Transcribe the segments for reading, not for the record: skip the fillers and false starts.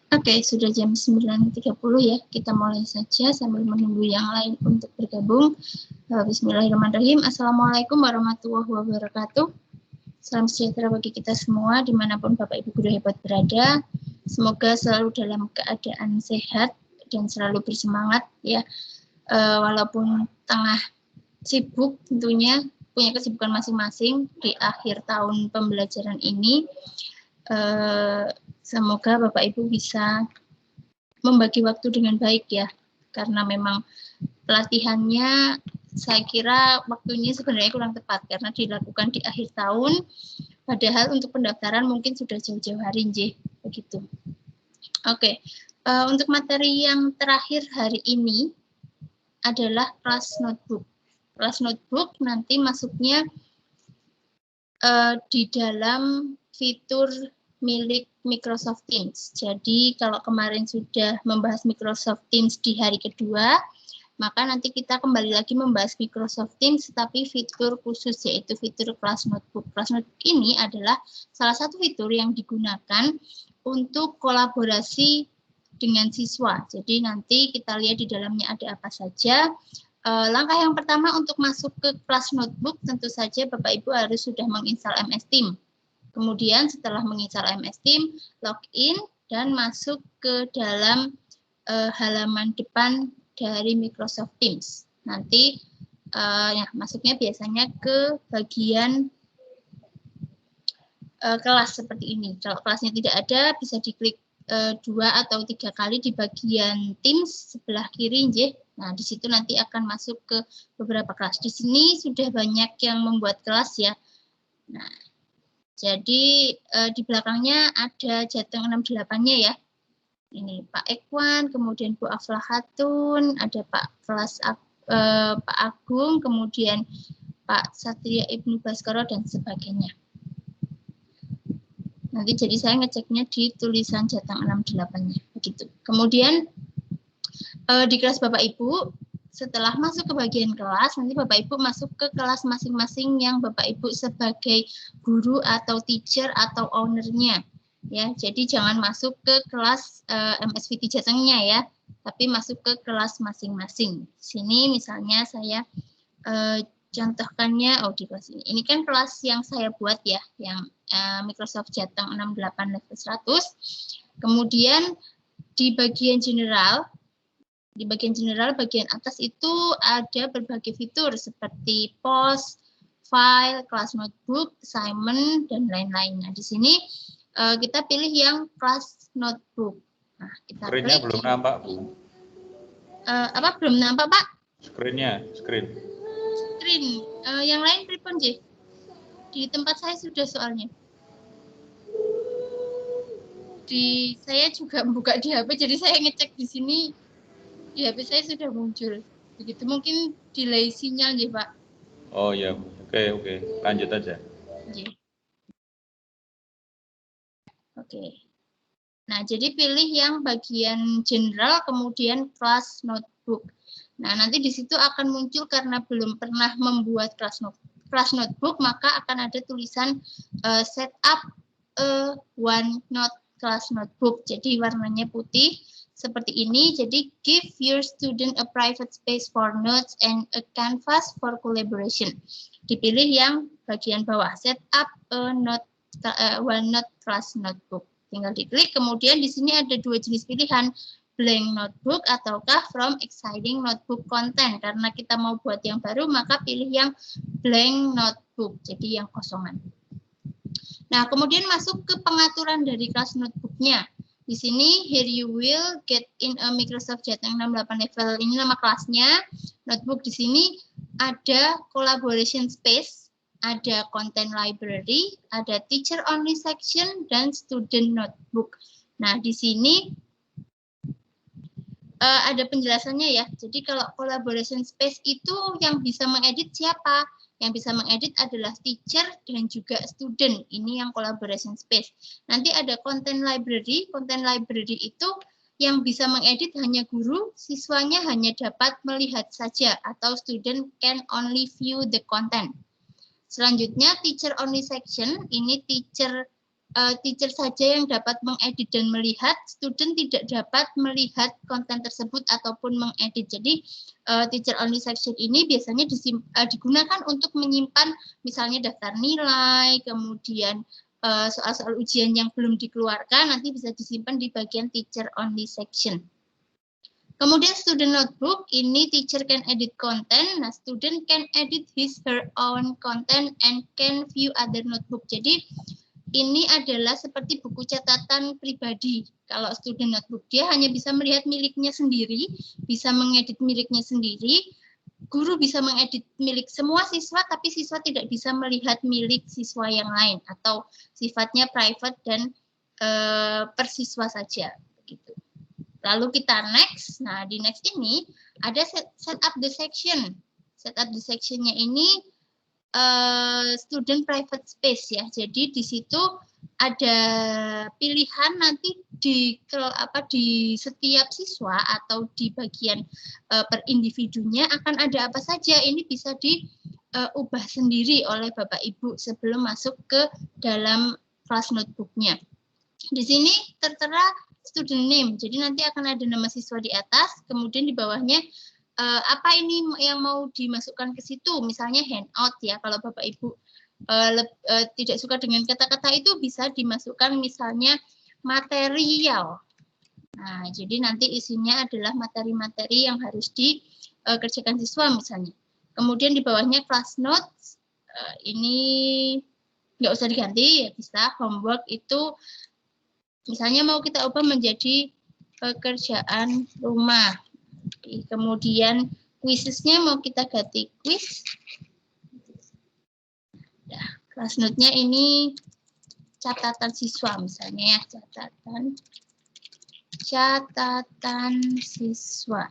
Oke, sudah jam 9.30 ya. Kita mulai saja sambil menunggu yang lain untuk bergabung. Bismillahirrahmanirrahim. Assalamualaikum warahmatullahi wabarakatuh. Salam sejahtera bagi kita semua, dimanapun Bapak Ibu Guru hebat berada. Semoga selalu dalam keadaan sehat dan selalu bersemangat ya. Walaupun tengah sibuk tentunya, punya kesibukan masing-masing di akhir tahun pembelajaran ini. Semoga Bapak Ibu bisa membagi waktu dengan baik ya, karena memang pelatihannya saya kira waktunya sebenarnya kurang tepat karena dilakukan di akhir tahun, padahal untuk pendaftaran mungkin sudah jauh-jauh hari, begitu. Oke, untuk materi yang terakhir hari ini adalah kelas notebook. Kelas notebook nanti masuknya di dalam fitur milik Microsoft Teams. Jadi kalau kemarin sudah membahas Microsoft Teams di hari kedua, maka nanti kita kembali lagi membahas Microsoft Teams, tetapi fitur khusus yaitu fitur Class Notebook. Class Notebook ini adalah salah satu fitur yang digunakan untuk kolaborasi dengan siswa. Jadi nanti kita lihat di dalamnya ada apa saja. Langkah yang pertama untuk masuk ke Class Notebook, tentu saja Bapak Ibu harus sudah menginstal MS Teams. Kemudian setelah menginstal MS Teams, login dan masuk ke dalam halaman depan dari Microsoft Teams. Nanti ya, masuknya biasanya ke bagian kelas seperti ini. Kalau kelasnya tidak ada, bisa diklik 2 atau 3 kali di bagian Teams sebelah kiri, Nah, di situ nanti akan masuk ke beberapa kelas. Di sini sudah banyak yang membuat kelas ya. Nah, jadi di belakangnya ada Jateng 68-nya ya. Ini Pak Ekwan, kemudian Bu Aflahatun, ada Pak Agung, kemudian Pak Satria Ibnu Baskoro dan sebagainya. Nanti jadi saya ngeceknya di tulisan Jateng 68-nya begitu. Kemudian di kelas Bapak Ibu, setelah masuk ke bagian kelas, nanti Bapak Ibu masuk ke kelas masing-masing yang Bapak Ibu sebagai guru atau teacher atau owner-nya. Ya, jadi jangan masuk ke kelas MSVT Jatengnya ya, tapi masuk ke kelas masing-masing. Sini misalnya saya contohkannya di kelas ini. Ini kan kelas yang saya buat ya, yang Microsoft Jateng 68 level 100. Kemudian di bagian general, bagian atas itu ada berbagai fitur seperti post, file, kelas notebook, assignment, dan lain-lain. Nah, di sini kita pilih yang kelas notebook. Nah, kita Screen-nya belum nampak, Bu. Belum nampak, Pak? Screen. Yang lain pripun, J? Di tempat saya sudah soalnya. Saya juga buka di HP, jadi saya ngecek di sini. Di HP saya sudah muncul. Begitu mungkin delay sinyal, Pak. Oh iya, oke. Lanjut aja. Oke. Nah, jadi pilih yang bagian general, kemudian kelas notebook. Nah, nanti di situ akan muncul karena belum pernah membuat kelas notebook, maka akan ada tulisan setup OneNote kelas notebook. Jadi warnanya putih seperti ini. Jadi give your student a private space for notes and a canvas for collaboration. Dipilih yang bagian bawah, setup OneNote class notebook. Tinggal diklik. Kemudian di sini ada dua jenis pilihan, blank notebook ataukah from exciting notebook content. Karena kita mau buat yang baru, maka pilih yang blank notebook, jadi yang kosongan. Nah, kemudian masuk ke pengaturan dari kelas notebooknya. Di sini, here you will get in a Microsoft Jateng 68 level. Ini nama kelasnya. Notebook di sini ada collaboration space, ada content library, ada teacher only section, dan student notebook. Nah, di sini ada penjelasannya ya. Jadi kalau collaboration space itu yang bisa mengedit siapa? Yang bisa mengedit adalah teacher dan juga student. Ini yang collaboration space. Nanti ada content library. Content library itu yang bisa mengedit hanya guru, siswanya hanya dapat melihat saja atau student can only view the content. Selanjutnya teacher only section, ini teacher teacher saja yang dapat mengedit dan melihat, student tidak dapat melihat konten tersebut ataupun mengedit. Jadi teacher only section ini biasanya digunakan untuk menyimpan misalnya daftar nilai, kemudian soal-soal ujian yang belum dikeluarkan nanti bisa disimpan di bagian teacher only section. Kemudian student notebook, ini teacher can edit content. Nah, student can edit his her own content and can view other notebook. Jadi ini adalah seperti buku catatan pribadi. Kalau student notebook, dia hanya bisa melihat miliknya sendiri, bisa mengedit miliknya sendiri. Guru bisa mengedit milik semua siswa, tapi siswa tidak bisa melihat milik siswa yang lain atau sifatnya private dan per siswa saja. Begitu. Lalu kita next. Nah, di next ini ada set up the section. Set up the sectionnya ini student private space ya. Jadi di situ ada pilihan nanti di setiap siswa atau di bagian per individunya akan ada apa saja. Ini bisa diubah sendiri oleh Bapak Ibu sebelum masuk ke dalam kelas notebooknya. Di sini tertera student name, jadi nanti akan ada nama siswa di atas, kemudian di bawahnya apa ini yang mau dimasukkan ke situ, misalnya handout ya, kalau Bapak Ibu tidak suka dengan kata-kata itu bisa dimasukkan misalnya material. Nah, jadi nanti isinya adalah materi-materi yang harus dikerjakan siswa misalnya. Kemudian di bawahnya class notes, ini nggak usah diganti ya, bisa homework itu misalnya mau kita ubah menjadi pekerjaan rumah. Kemudian quizesnya mau kita ganti quiz. Ya, class note-nya ini catatan siswa misalnya ya, catatan siswa.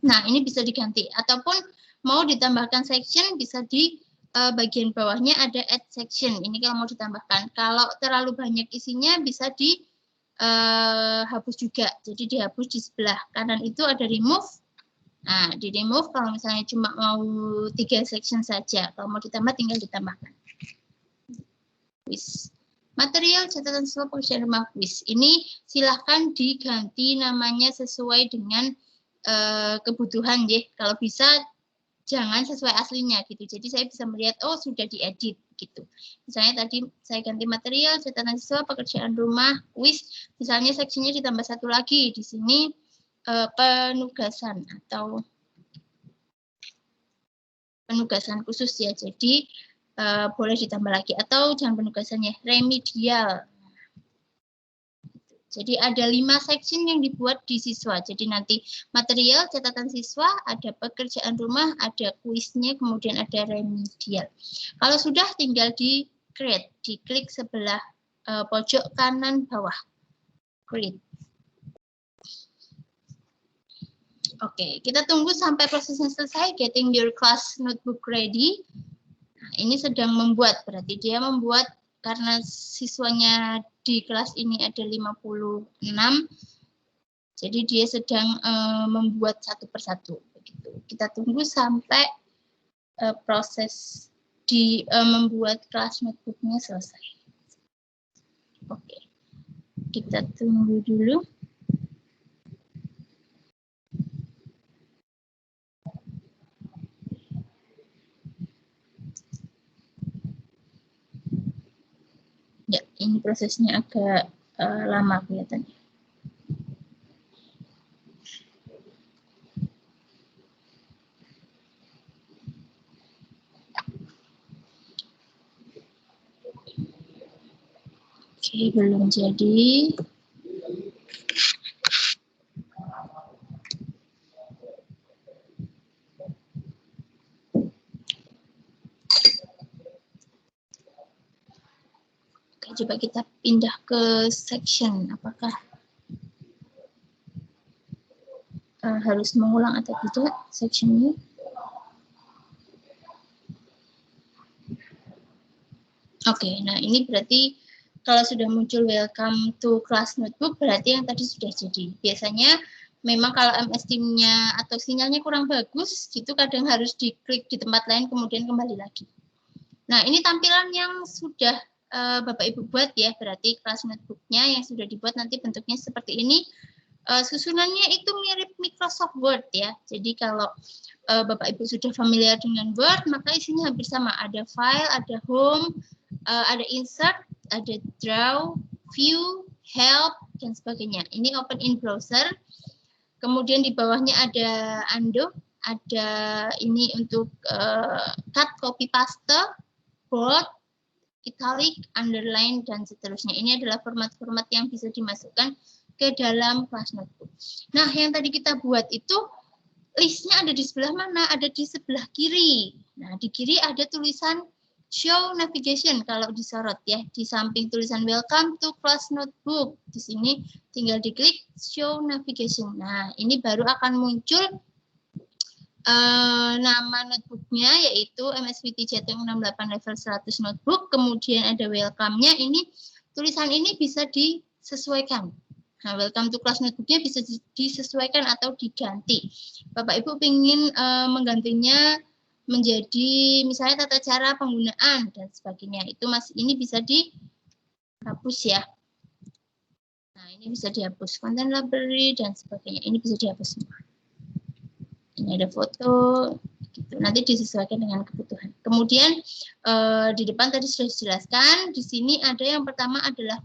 Nah, ini bisa diganti ataupun mau ditambahkan section bisa di bagian bawahnya ada add section. Ini kalau mau ditambahkan. Kalau terlalu banyak isinya bisa dihapus juga. Jadi dihapus di sebelah kanan itu ada remove. Nah, di remove kalau misalnya cuma mau 3 section saja. Kalau mau ditambah tinggal ditambahkan. Quiz. Material catatan siswa pekerjaan rumah quiz. Ini silahkan diganti namanya sesuai dengan kebutuhan ya. Kalau bisa jangan sesuai aslinya gitu. Jadi saya bisa melihat oh sudah diedit gitu. Misalnya tadi saya ganti material catatan siswa pekerjaan rumah quiz. Misalnya seksinya ditambah satu lagi di sini penugasan atau penugasan khusus ya. Jadi boleh ditambah lagi atau jangan penugasannya remedial. Jadi ada 5 section yang dibuat di siswa. Jadi nanti material, catatan siswa, ada pekerjaan rumah, ada kuisnya, kemudian ada remedial. Kalau sudah tinggal di create, diklik sebelah pojok kanan bawah. Create. Oke, kita tunggu sampai prosesnya selesai, getting your class notebook ready. Nah, ini sedang membuat, berarti dia membuat karena siswanya di kelas ini ada 56, jadi dia sedang membuat satu persatu. Begitu. Kita tunggu sampai proses membuat kelas notebooknya selesai. Oke, kita tunggu dulu. Ya, ini prosesnya agak lama kelihatannya. Oke, belum jadi. Coba kita pindah ke section, apakah harus mengulang atau tidak sectionnya? Oke, nah ini berarti kalau sudah muncul welcome to class notebook berarti yang tadi sudah jadi. Biasanya memang kalau MS Teams-nya atau sinyalnya kurang bagus, gitu kadang harus diklik di tempat lain kemudian kembali lagi. Nah ini tampilan yang sudah Bapak Ibu buat ya, berarti kelas notebooknya yang sudah dibuat nanti bentuknya seperti ini. Susunannya itu mirip Microsoft Word ya. Jadi kalau Bapak Ibu sudah familiar dengan Word, maka isinya hampir sama. Ada file, ada home, ada insert, ada draw, view, help, dan sebagainya. Ini open in browser. Kemudian di bawahnya ada undo, ada ini untuk cut, copy, paste, bold, italic, underline, dan seterusnya. Ini adalah format-format yang bisa dimasukkan ke dalam kelas notebook. Nah, yang tadi kita buat itu listnya ada di sebelah mana? Ada di sebelah kiri. Nah, di kiri ada tulisan show navigation kalau disorot ya. Di samping tulisan welcome to class notebook. Di sini tinggal diklik show navigation. Nah, ini baru akan muncul nama notebooknya yaitu MSVT Jateng 68 level 100 notebook. Kemudian ada welcome-nya. Ini tulisan ini bisa disesuaikan. Nah, welcome to class notebooknya bisa disesuaikan atau diganti. Bapak Ibu ingin menggantinya menjadi misalnya tata cara penggunaan dan sebagainya. Itu ini bisa dihapus ya. Nah, ini bisa dihapus content library dan sebagainya. Ini bisa dihapus semua. Ini ada foto, gitu. Nanti disesuaikan dengan kebutuhan. Kemudian di depan tadi sudah dijelaskan. Di sini ada yang pertama adalah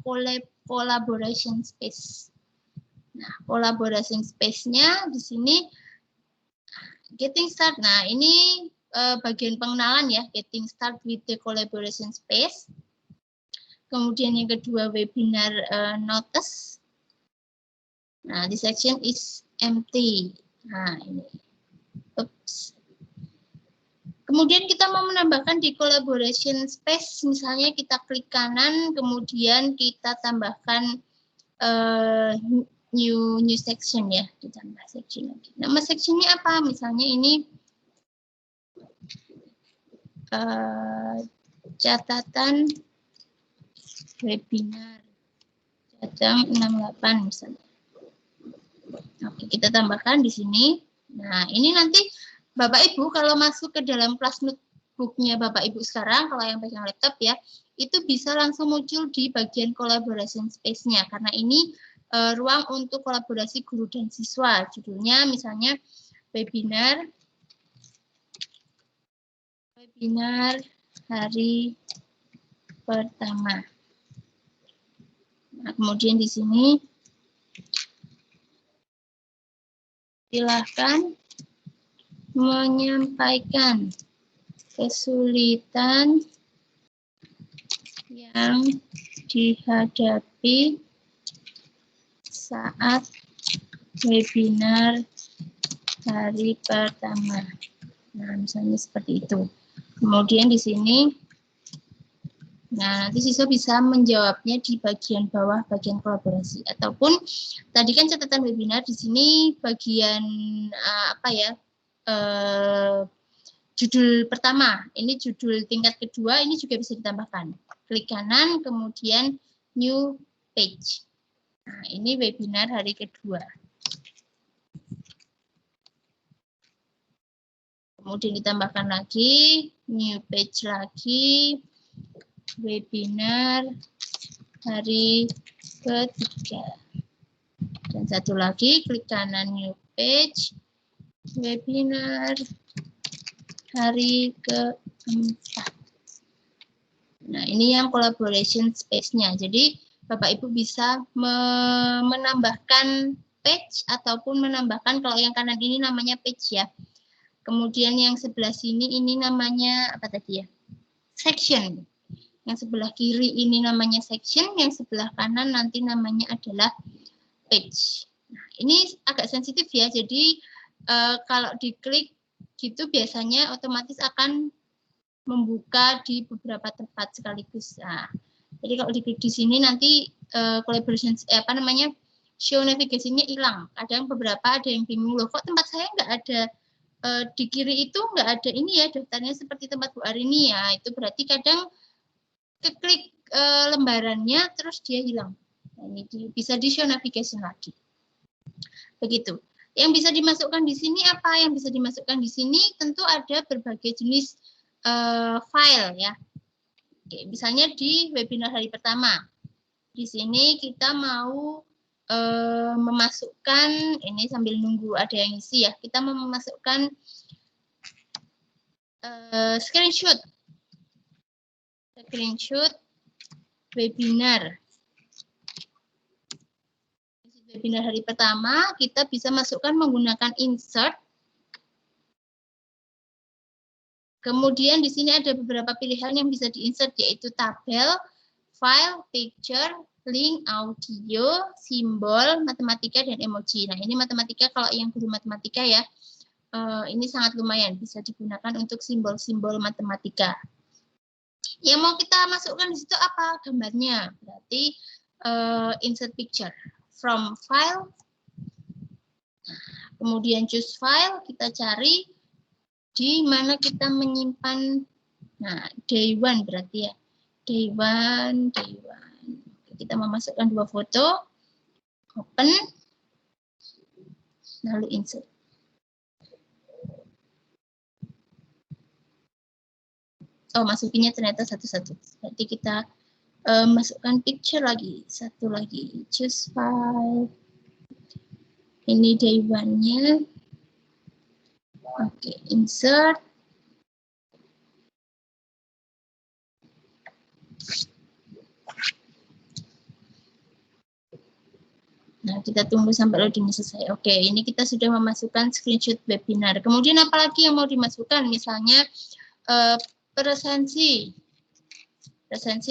collaboration space. Nah, collaboration space-nya di sini getting start. Nah, ini bagian pengenalan ya, getting start with the collaboration space. Kemudian yang kedua webinar notice. Nah, this section is empty. Nah, ini. Oops. Kemudian kita mau menambahkan di collaboration space, misalnya kita klik kanan, kemudian kita tambahkan new section ya, ditambah section lagi. Nama sectionnya apa? Misalnya ini catatan webinar Jateng 68 misalnya. Oke, kita tambahkan di sini. Nah, ini nanti Bapak Ibu kalau masuk ke dalam kelas notebooknya Bapak Ibu sekarang, kalau yang pegang laptop ya, itu bisa langsung muncul di bagian collaboration space-nya. Karena ini ruang untuk kolaborasi guru dan siswa. Judulnya misalnya webinar hari pertama. Nah, kemudian di sini silakan menyampaikan kesulitan yang dihadapi saat webinar hari pertama. Nah, misalnya seperti itu. Kemudian di sini, nah nanti siswa bisa menjawabnya di bagian bawah, bagian kolaborasi. Ataupun tadi kan catatan webinar, di sini bagian apa ya? Judul pertama, ini judul tingkat kedua, ini juga bisa ditambahkan. Klik kanan, kemudian new page. Nah, ini webinar hari kedua. Kemudian ditambahkan lagi, new page lagi, webinar hari ketiga. Dan satu lagi, klik kanan new page, webinar hari keempat. Nah, ini yang collaboration space-nya. Jadi, Bapak Ibu bisa menambahkan page ataupun menambahkan, kalau yang kanan ini namanya page ya. Kemudian yang sebelah sini ini namanya apa tadi ya? Section. Yang sebelah kiri ini namanya section, yang sebelah kanan nanti namanya adalah page. Nah, ini agak sensitif ya. Jadi, kalau diklik gitu biasanya otomatis akan membuka di beberapa tempat sekaligus. Nah, jadi kalau diklik di sini nanti collaboration show navigasinya hilang. Kadang beberapa ada yang bingung loh, kok tempat saya nggak ada di kiri itu nggak ada ini ya daftarnya seperti tempat Bu Arini ya. Itu berarti kadang keklik lembarannya terus dia hilang. Nah, ini bisa di show navigation lagi. Begitu. Yang bisa dimasukkan di sini apa? Yang bisa dimasukkan di sini tentu ada berbagai jenis file ya. Oke, misalnya di webinar hari pertama. Di sini kita mau memasukkan, ini sambil nunggu ada yang isi ya, kita mau memasukkan screenshot webinar. Webinar hari pertama, kita bisa masukkan menggunakan insert. Kemudian di sini ada beberapa pilihan yang bisa diinsert, yaitu tabel, file, picture, link, audio, simbol, matematika, dan emoji. Nah, ini matematika kalau yang guru matematika ya, ini sangat lumayan, bisa digunakan untuk simbol-simbol matematika. Yang mau kita masukkan di situ apa? Gambarnya. Berarti insert picture. From file. Nah, kemudian choose file, kita cari di mana kita menyimpan. Nah, day one berarti ya. Day one. Kita memasukkan 2 foto. Open. Lalu insert. Oh, masukinnya ternyata satu-satu. Berarti kita masukkan picture lagi. Satu lagi. Choose file. Ini day one-nya. Oke, insert. Nah, kita tunggu sampai loading selesai. Oke, ini kita sudah memasukkan screenshot webinar. Kemudian apalagi yang mau dimasukkan? Misalnya presensi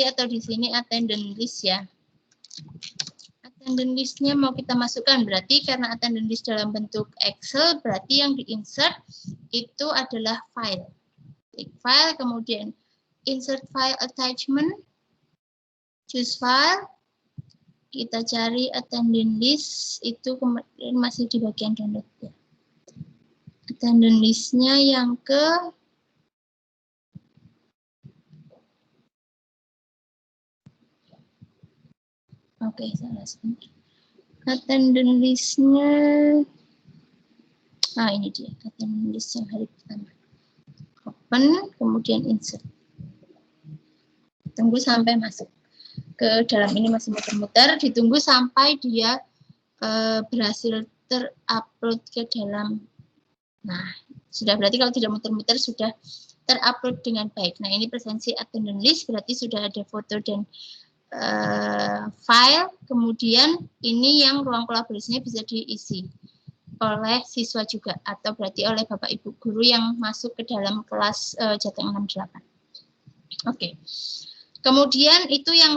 atau di sini attendance list ya. Attendance list-nya mau kita masukkan, berarti karena attendance list dalam bentuk Excel, berarti yang di-insert itu adalah file. Klik file, kemudian insert file attachment, choose file, kita cari attendance list, itu kemudian masih di bagian download ya. Attendance list-nya yang ke Oke, salah sebentar. Attendance list-nya, ini dia, attendance list yang hari pertama. Open, kemudian insert. Tunggu sampai masuk ke dalam ini, masih muter-muter, ditunggu sampai dia berhasil terupload ke dalam. Nah, sudah, berarti kalau tidak muter-muter sudah terupload dengan baik. Nah, ini presensi attendance list, berarti sudah ada foto dan file, kemudian ini yang ruang kolaborasinya bisa diisi oleh siswa juga, atau berarti oleh Bapak Ibu guru yang masuk ke dalam kelas Jateng 68. Oke. Kemudian itu yang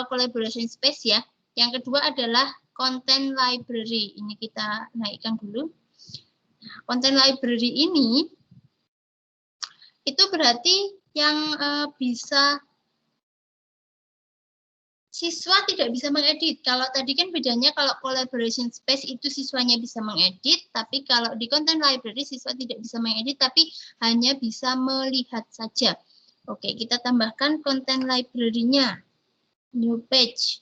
collaboration space ya. Yang kedua adalah content library. Ini kita naikkan dulu. Nah, content library ini itu berarti yang bisa siswa tidak bisa mengedit. Kalau tadi kan bedanya, kalau collaboration space itu siswanya bisa mengedit, tapi kalau di content library siswa tidak bisa mengedit, tapi hanya bisa melihat saja. Oke, kita tambahkan content library-nya. New page.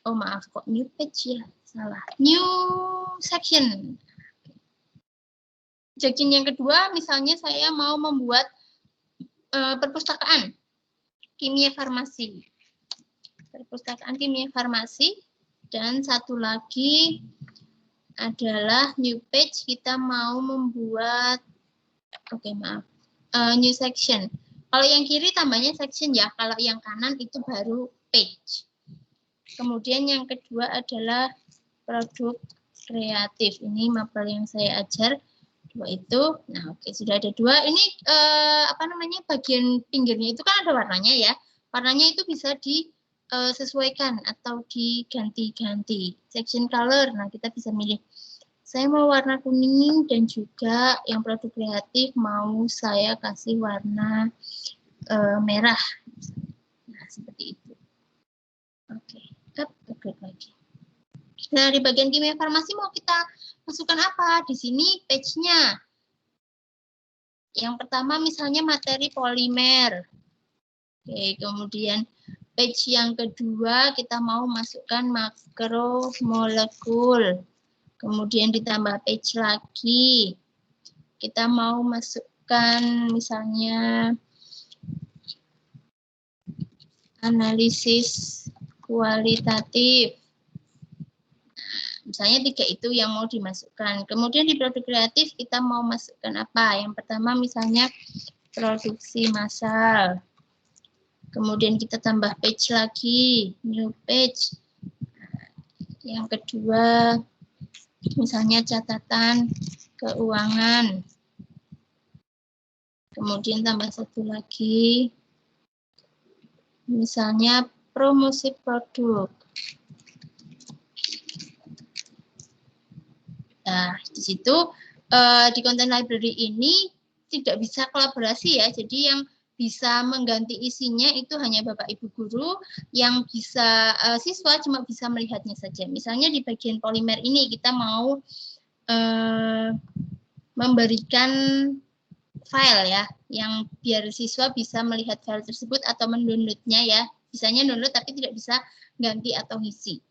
Oh maaf, kok new page ya? Salah. New section. Section yang kedua, misalnya saya mau membuat perpustakaan kimia farmasi. Perpustakaan kimia farmasi. Dan satu lagi adalah new page, kita mau membuat, new section. Kalau yang kiri tambahnya section ya, kalau yang kanan itu baru page. Kemudian yang kedua adalah produk kreatif. Ini mapel yang saya ajar. 2 itu. Nah, oke, sudah ada 2. Ini bagian pinggirnya itu kan ada warnanya ya. Warnanya itu bisa disesuaikan atau diganti-ganti. Section color. Nah, kita bisa milih. Saya mau warna kuning dan juga yang produk kreatif mau saya kasih warna merah. Nah, seperti itu. Oke, klik lagi. Nah, di bagian kimia farmasi mau kita masukkan apa? Di sini page-nya. Yang pertama misalnya materi polimer. Oke, kemudian page yang kedua kita mau masukkan makromolekul. Kemudian ditambah page lagi. Kita mau masukkan misalnya Analisis kualitatif. Misalnya 3 itu yang mau dimasukkan. Kemudian di produk kreatif kita mau masukkan apa? Yang pertama misalnya produksi massal. Kemudian kita tambah page lagi, new page. Yang kedua misalnya catatan keuangan. Kemudian tambah satu lagi, misalnya promosi produk. Nah, di situ di content library ini tidak bisa kolaborasi ya. Jadi yang bisa mengganti isinya itu hanya Bapak Ibu guru, yang bisa siswa cuma bisa melihatnya saja. Misalnya di bagian polimer ini kita mau memberikan file ya, yang biar siswa bisa melihat file tersebut atau mendownloadnya ya. Bisanya download tapi tidak bisa ganti atau ngisi.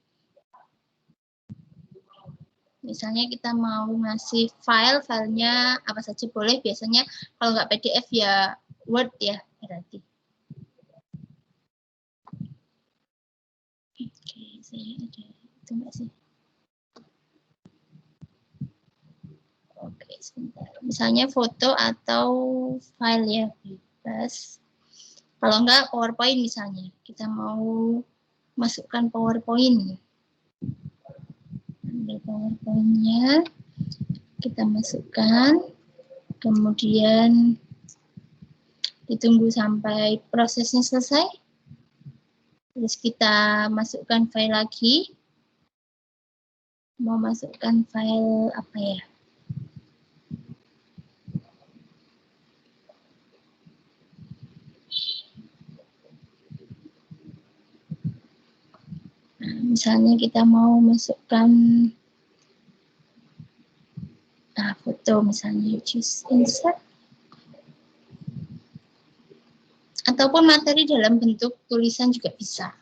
Misalnya kita mau ngasih filenya apa saja boleh, biasanya kalau nggak PDF ya Word ya berarti. Oke, saya ada itu nggak sih? Oke, sebentar. Misalnya foto atau file ya bebas. Kalau nggak PowerPoint misalnya, kita mau masukkan PowerPoint. Ambil PowerPoint-nya, kita masukkan, kemudian ditunggu sampai prosesnya selesai. Terus kita masukkan file lagi. Mau masukkan file apa ya? Nah, misalnya kita mau masukkan foto misalnya, choose insert. Ataupun materi dalam bentuk tulisan juga bisa.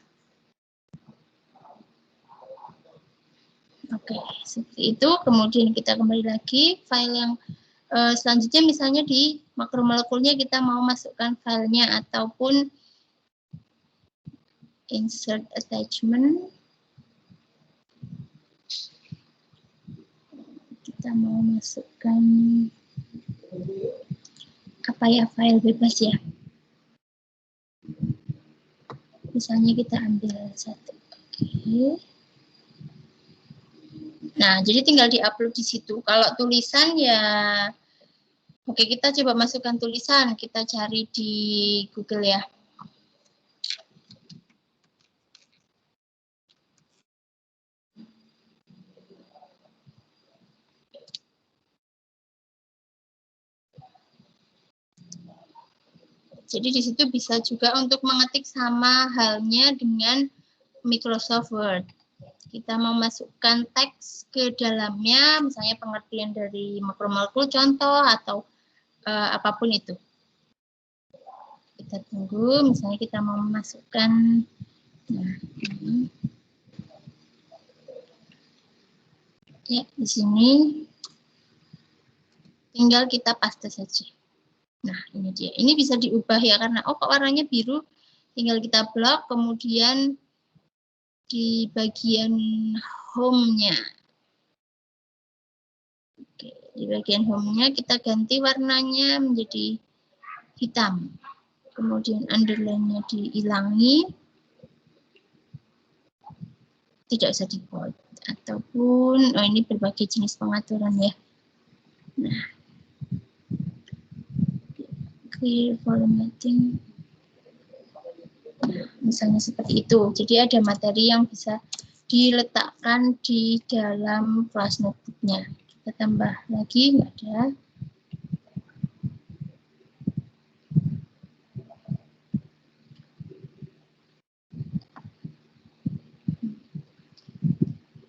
Oke, seperti itu. Kemudian kita kembali lagi, file yang selanjutnya misalnya di makromolekulnya kita mau masukkan filenya ataupun insert attachment. Kita mau masukkan apa ya, file bebas ya. Misalnya kita ambil satu. Oke. Nah, jadi tinggal diupload di situ. Kalau tulisan ya, oke, kita coba masukkan tulisan. Kita cari di Google ya. Jadi di situ bisa juga untuk mengetik sama halnya dengan Microsoft Word. Kita mau masukkan teks ke dalamnya, misalnya pengertian dari makromolekul contoh atau apapun itu. Kita tunggu, misalnya kita mau memasukkan, nah ini. Ya, di sini tinggal kita paste saja. Nah, ini dia. Ini bisa diubah ya, karena kok warnanya biru, tinggal kita blok, kemudian di bagian home-nya. Oke, di bagian home-nya kita ganti warnanya menjadi hitam. Kemudian underline-nya dihilangi. Tidak usah di bold. Ataupun, ini berbagai jenis pengaturan ya. Nah, clear formatting. Nah, misalnya seperti itu. Jadi ada materi yang bisa diletakkan di dalam kelas notebook-nya. Kita tambah lagi, nggak ada.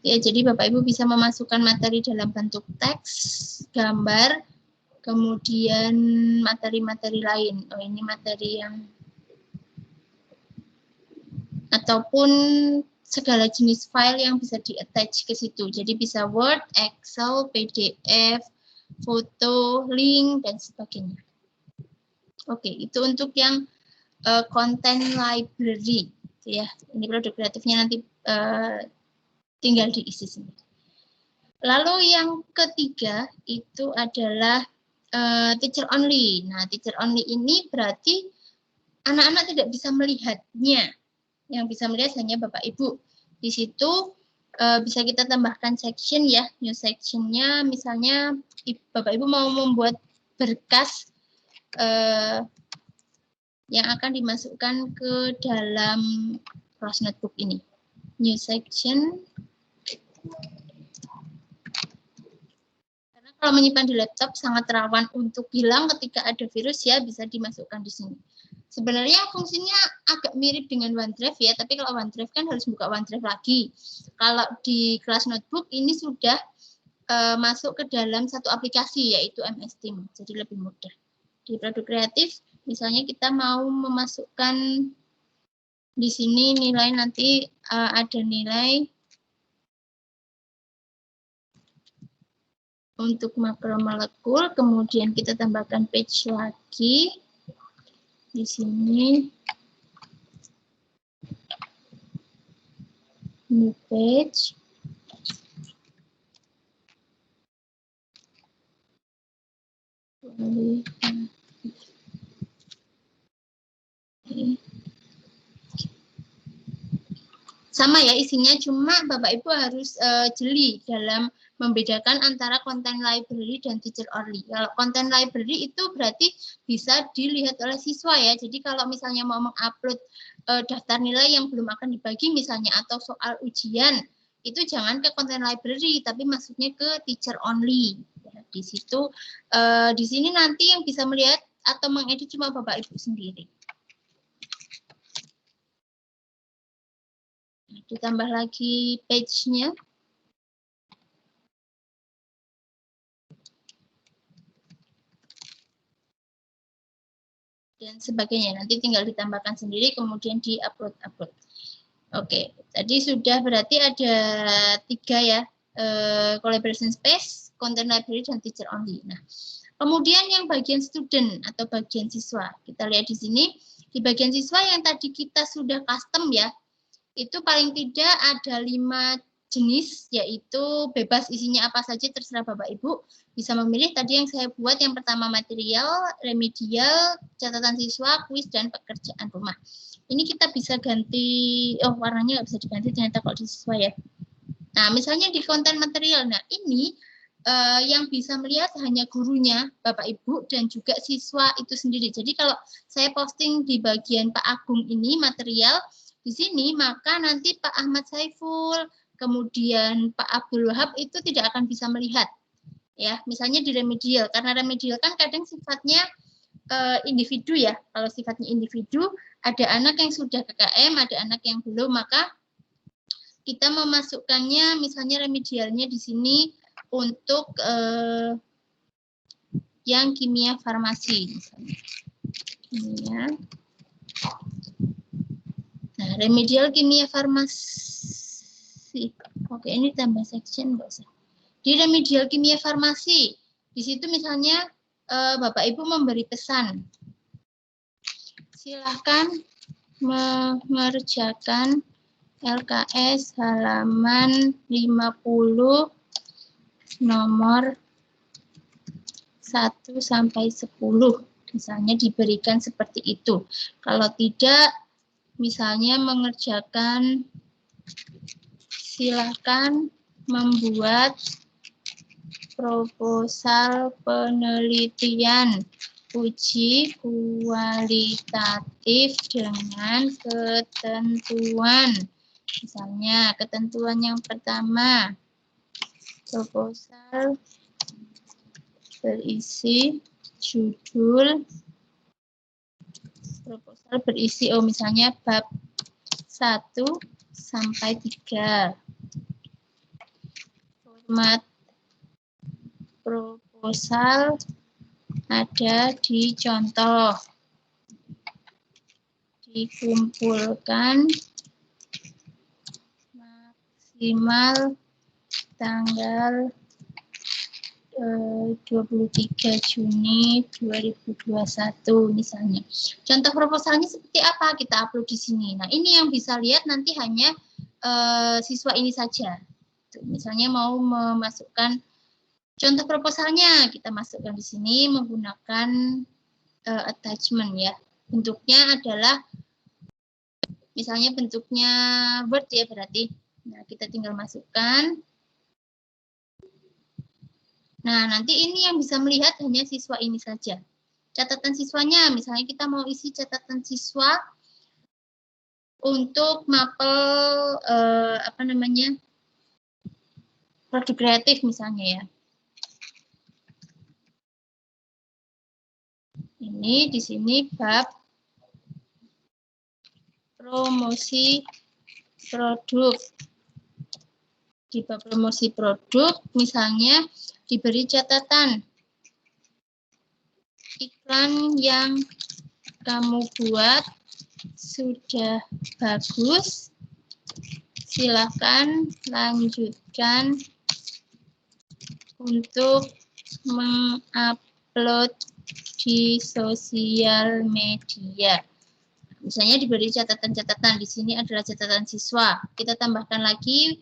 Ya, jadi Bapak Ibu bisa memasukkan materi dalam bentuk teks, gambar, kemudian materi-materi lain. Oh, ini materi yang ataupun segala jenis file yang bisa di-attach ke situ. Jadi bisa Word, Excel, PDF, foto, link, dan sebagainya. Oke, itu untuk yang content library, ya. Ini produk kreatifnya nanti tinggal diisi sendiri. Lalu yang ketiga itu adalah teacher only. Nah, teacher only ini berarti anak-anak tidak bisa melihatnya. Yang bisa melihat hanya Bapak Ibu. Di situ bisa kita tambahkan section ya. New sectionnya misalnya Bapak Ibu mau membuat berkas yang akan dimasukkan ke dalam cross notebook ini. New section. Karena kalau menyimpan di laptop sangat rawan untuk hilang ketika ada virus ya, bisa dimasukkan di sini. Sebenarnya fungsinya agak mirip dengan OneDrive ya, tapi kalau OneDrive kan harus buka OneDrive lagi. Kalau di kelas notebook ini sudah masuk ke dalam satu aplikasi yaitu MS Team, jadi lebih mudah. Di produk kreatif, misalnya kita mau memasukkan di sini nilai nanti ada nilai untuk makromolekul, kemudian kita tambahkan page lagi di sini. New page. Sama ya isinya, cuma Bapak Ibu harus jeli dalam membedakan antara content library dan teacher only. Kalau content library itu berarti bisa dilihat oleh siswa ya. Jadi kalau misalnya mau mengupload daftar nilai yang belum akan dibagi misalnya atau soal ujian, itu jangan ke content library tapi masuknya ke teacher only. Ya, di situ di sini nanti yang bisa melihat atau mengedit cuma Bapak Ibu sendiri. Ditambah lagi page-nya. Dan sebagainya. Nanti tinggal ditambahkan sendiri, kemudian di-upload. Oke, tadi sudah berarti ada 3 ya. Collaboration space, content library, dan teacher only. Nah, kemudian yang bagian student atau bagian siswa. Kita lihat di sini. Di bagian siswa yang tadi kita sudah custom ya, itu paling tidak ada 5 jenis, yaitu bebas isinya apa saja terserah Bapak Ibu. Bisa memilih tadi yang saya buat, yang pertama material, remedial, catatan siswa, kuis, dan pekerjaan rumah. Ini kita bisa ganti, warnanya nggak bisa diganti ternyata kalau di siswa ya. Nah, misalnya di konten material, nah ini yang bisa melihat hanya gurunya, Bapak Ibu, dan juga siswa itu sendiri. Jadi kalau saya posting di bagian Pak Agung ini material, di sini maka nanti Pak Ahmad Saiful, kemudian Pak Abdul Wahab itu tidak akan bisa melihat. Ya, misalnya di remedial, karena remedial kan kadang sifatnya individu ya. Kalau sifatnya individu, ada anak yang sudah KKM, ada anak yang belum, maka kita memasukkannya misalnya remedialnya di sini untuk yang kimia farmasi misalnya. Kimia. Nah, remedial kimia farmasi. Oke, ini tambah section enggak usah. Di remedial kimia farmasi, di situ misalnya Bapak Ibu memberi pesan. Silahkan mengerjakan LKS halaman 50 nomor 1 sampai 10. Misalnya diberikan seperti itu. Kalau tidak, misalnya mengerjakan, silakan membuat proposal penelitian uji kualitatif dengan ketentuan. Misalnya ketentuan yang pertama, proposal berisi judul, proposal berisi misalnya bab 1 sampai 3. Format proposal ada di contoh. Dikumpulkan maksimal tanggal 23 Juni 2021 misalnya. Contoh proposalnya seperti apa? Kita upload di sini. Nah, ini yang bisa lihat nanti hanya siswa ini saja. Misalnya mau memasukkan contoh proposalnya, kita masukkan di sini menggunakan attachment ya. Bentuknya adalah misalnya bentuknya Word ya berarti. Nah, kita tinggal masukkan. Nah, nanti ini yang bisa melihat hanya siswa ini saja. Catatan siswanya, misalnya kita mau isi catatan siswa untuk mapel produk kreatif misalnya ya. Ini di sini bab promosi produk. Di bab promosi produk misalnya diberi catatan iklan yang kamu buat sudah bagus, silakan lanjutkan untuk mengupload di sosial media. Misalnya diberi catatan-catatan, di sini adalah catatan siswa. Kita tambahkan lagi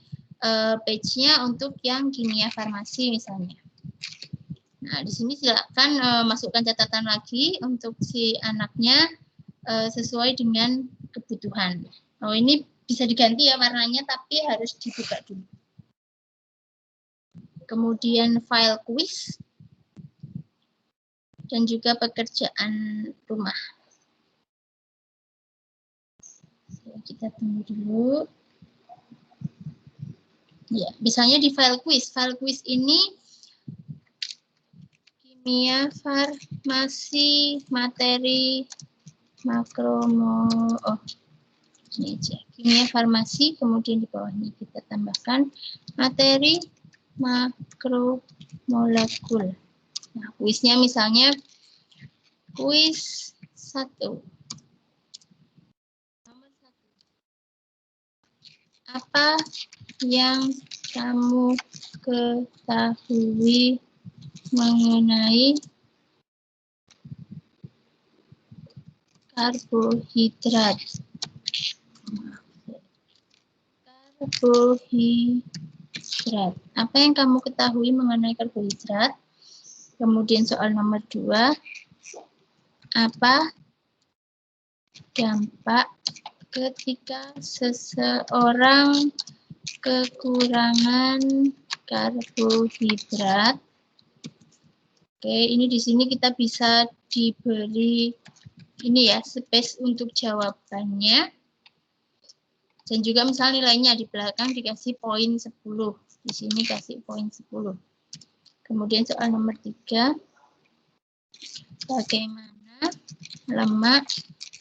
page-nya untuk yang kimia farmasi misalnya. Nah, di sini silakan masukkan catatan lagi untuk si anaknya sesuai dengan kebutuhan. Oh, ini bisa diganti ya warnanya, tapi harus dibuka dulu. Kemudian file quiz dan juga pekerjaan rumah. Kita tunggu dulu. Ya, misalnya di file quiz ini kimia farmasi materi makromo. Oh, ini aja. Kimia farmasi, kemudian di bawahnya kita tambahkan materi makromolekul. Nah, kuisnya misalnya kuis 1. Nomor 1. Apa yang kamu ketahui mengenai karbohidrat? Karbohidrat. Apa yang kamu ketahui mengenai karbohidrat? Kemudian soal nomor 2. Apa dampak ketika seseorang kekurangan karbohidrat? Oke, ini di sini kita bisa diberi ini ya, space untuk jawabannya. Dan juga misalnya nilainya di belakang dikasih poin 10. Di sini kasih poin 10. Kemudian soal nomor 3. Bagaimana lemak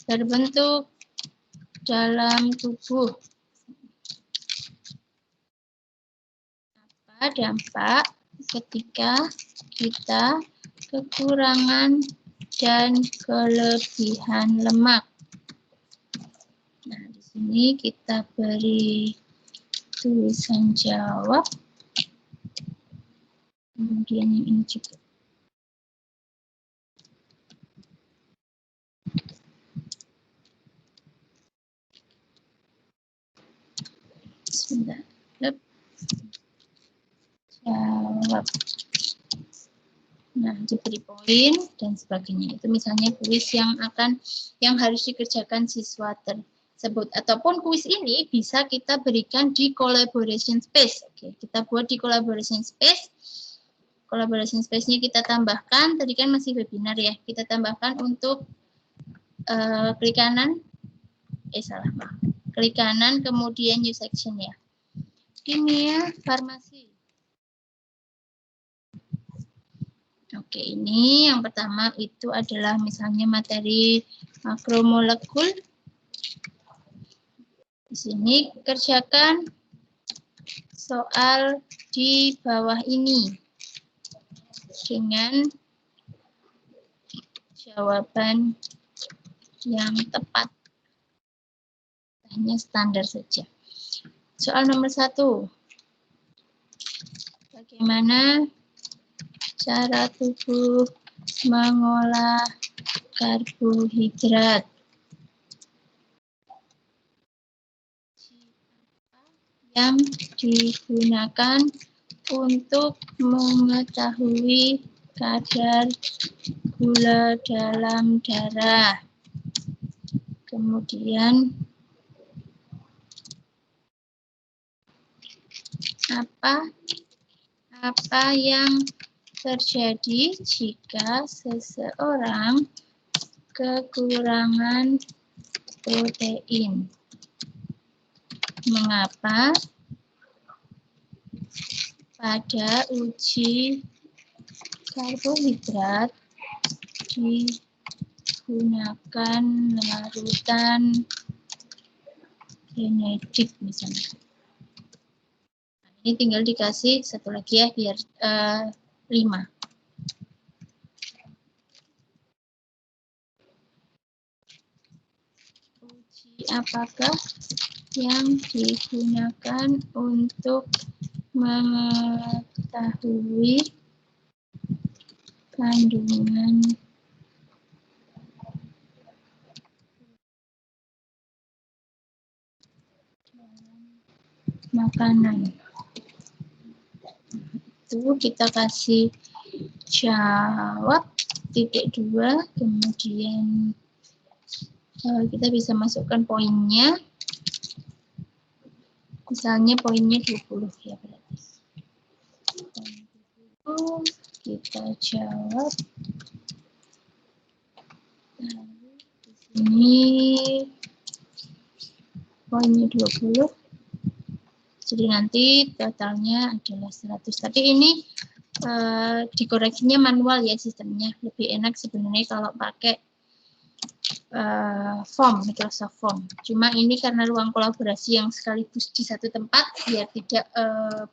terbentuk dalam tubuh? Apa dampak ketika kita kekurangan dan kelebihan lemak? Nah, di sini kita beri tulisan jawab. Kemudian yang ini juga. Sebentar. Jawab. Nah, diberi poin dan sebagainya. Itu misalnya kuis yang harus dikerjakan siswa tersebut. Ataupun kuis ini bisa kita berikan di collaboration space. Oke, kita buat di collaboration space. Collaboration space-nya kita tambahkan. Tadi kan masih webinar ya. Kita tambahkan untuk klik kanan. Klik kanan kemudian new section ya. Kimia farmasi. Oke, ini yang pertama itu adalah misalnya materi makromolekul. Di sini kerjakan soal di bawah ini dengan jawaban yang tepat. Hanya standar saja. Soal nomor 1. Bagaimana cara tubuh mengolah karbohidrat. Yang digunakan untuk mengetahui kadar gula dalam darah. Kemudian apa yang terjadi jika seseorang kekurangan protein? Mengapa pada uji karbohidrat digunakan larutan genetik misalnya? Ini tinggal dikasih satu lagi ya biar 5. Uji apakah yang digunakan untuk mengetahui kandungan makanan? Itu kita kasih jawab titik 2, kemudian kita bisa masukkan poinnya. Misalnya poinnya 20 ya berarti. Kita jawab. Lalu di sini poinnya 20. Jadi nanti totalnya adalah 100. Tapi ini dikoreksinya manual ya sistemnya. Lebih enak sebenarnya kalau pakai form, Microsoft Form. Cuma ini karena ruang kolaborasi yang sekaligus di satu tempat, biar tidak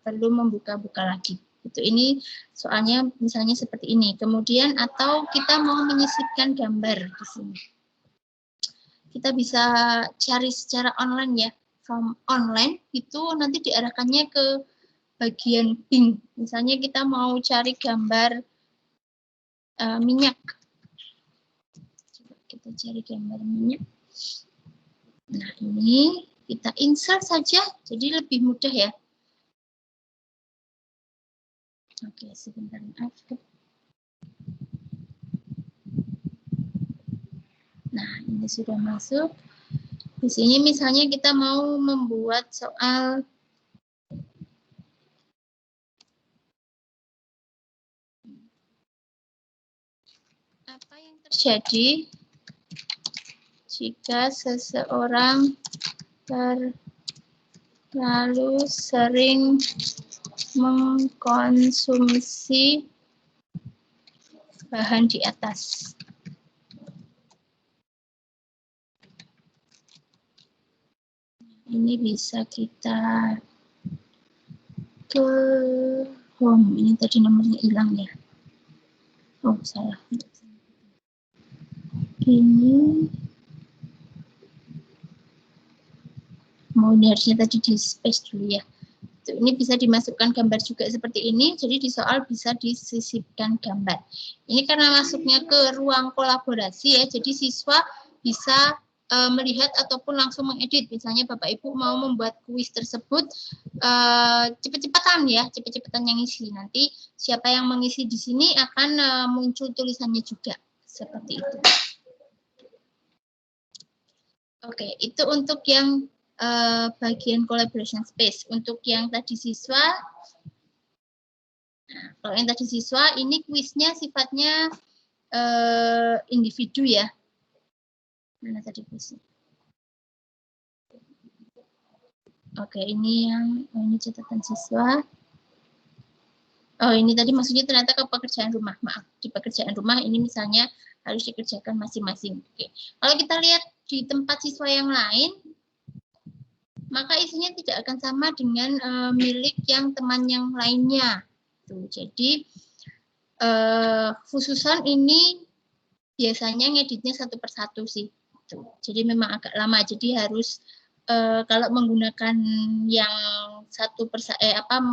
perlu membuka-buka lagi. Itu ini soalnya misalnya seperti ini. Kemudian atau kita mau menyisipkan gambar di sini. Kita bisa cari secara online ya. Form online itu nanti diarahkannya ke bagian Bing. Misalnya kita mau cari gambar minyak. Kita cari gambar minyak. Nah, ini kita insert saja, jadi lebih mudah ya. Oke, sebentar. Nah, ini sudah masuk. Di sini misalnya kita mau membuat soal apa yang terjadi jika seseorang terlalu sering mengkonsumsi bahan di atas. Ini bisa kita ke home. Ini tadi nomornya hilang ya. Oh, salah. Ini harusnya tadi di space dulu ya. Ini bisa dimasukkan gambar juga seperti ini, jadi di soal bisa disisipkan gambar. Ini karena masuknya ke ruang kolaborasi ya, jadi siswa bisa melihat ataupun langsung mengedit. Misalnya Bapak Ibu mau membuat kuis tersebut cepet-cepetan ya, cepet-cepetan yang isi. Nanti siapa yang mengisi di sini akan muncul tulisannya juga seperti itu. Oke, itu untuk yang bagian collaboration space. Untuk yang tadi siswa, nah, kalau yang tadi siswa ini kuisnya sifatnya individu ya. Mana tadi kuisnya? Oke, ini yang ini catatan siswa. Oh, ini tadi maksudnya ternyata ke pekerjaan rumah. Maaf, di pekerjaan rumah ini misalnya harus dikerjakan masing-masing. Oke. Kalau kita lihat di tempat siswa yang lain, maka isinya tidak akan sama dengan milik yang teman yang lainnya. Tuh, jadi khususan ini biasanya ngeditnya satu persatu sih. Tuh, jadi memang agak lama. Jadi harus kalau menggunakan yang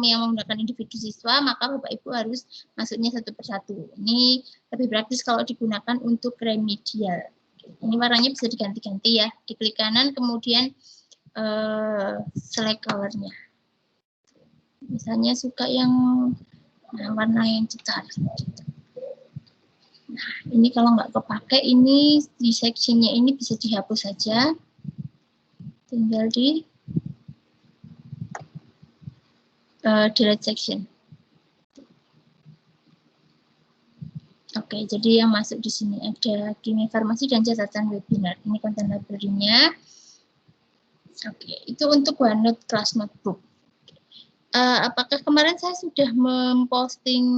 yang menggunakan individu siswa, maka Bapak Ibu harus masuknya satu persatu. Ini lebih praktis kalau digunakan untuk remedial. Ini warnanya bisa diganti-ganti ya. Diklik kanan, kemudian select color-nya. Misalnya suka yang warna yang cetar. Nah, ini kalau nggak kepake, ini di section-nya ini bisa dihapus saja. Tinggal di delete section. Oke, jadi yang masuk di sini ada kimia farmasi dan catatan webinar. Ini konten library-nya. Oke, itu untuk OneNote Class Notebook. Apakah kemarin saya sudah memposting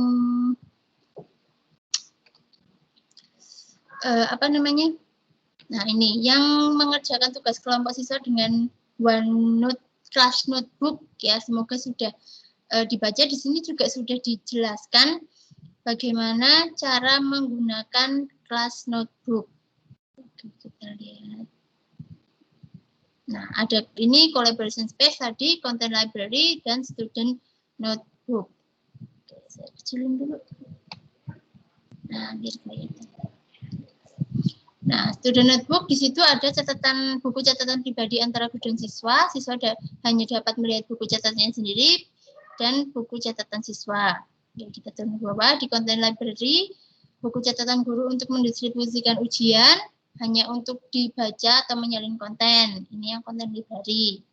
Nah, ini yang mengerjakan tugas kelompok siswa dengan OneNote Class Notebook ya, semoga sudah dibaca. Di sini juga sudah dijelaskan bagaimana cara menggunakan Class Notebook. Oke, kita lihat. Nah, ada ini collaboration space tadi, content library dan student notebook. Oke, saya kecilin dulu. Nah, biar kelihatan. Nah, student notebook di situ ada buku catatan pribadi antara guru dan siswa. Siswa hanya dapat melihat buku catatannya sendiri dan buku catatan siswa. Ya, kita turun ke bawah di content library, buku catatan guru untuk mendistribusikan ujian hanya untuk dibaca atau menyalin konten. Ini yang konten library.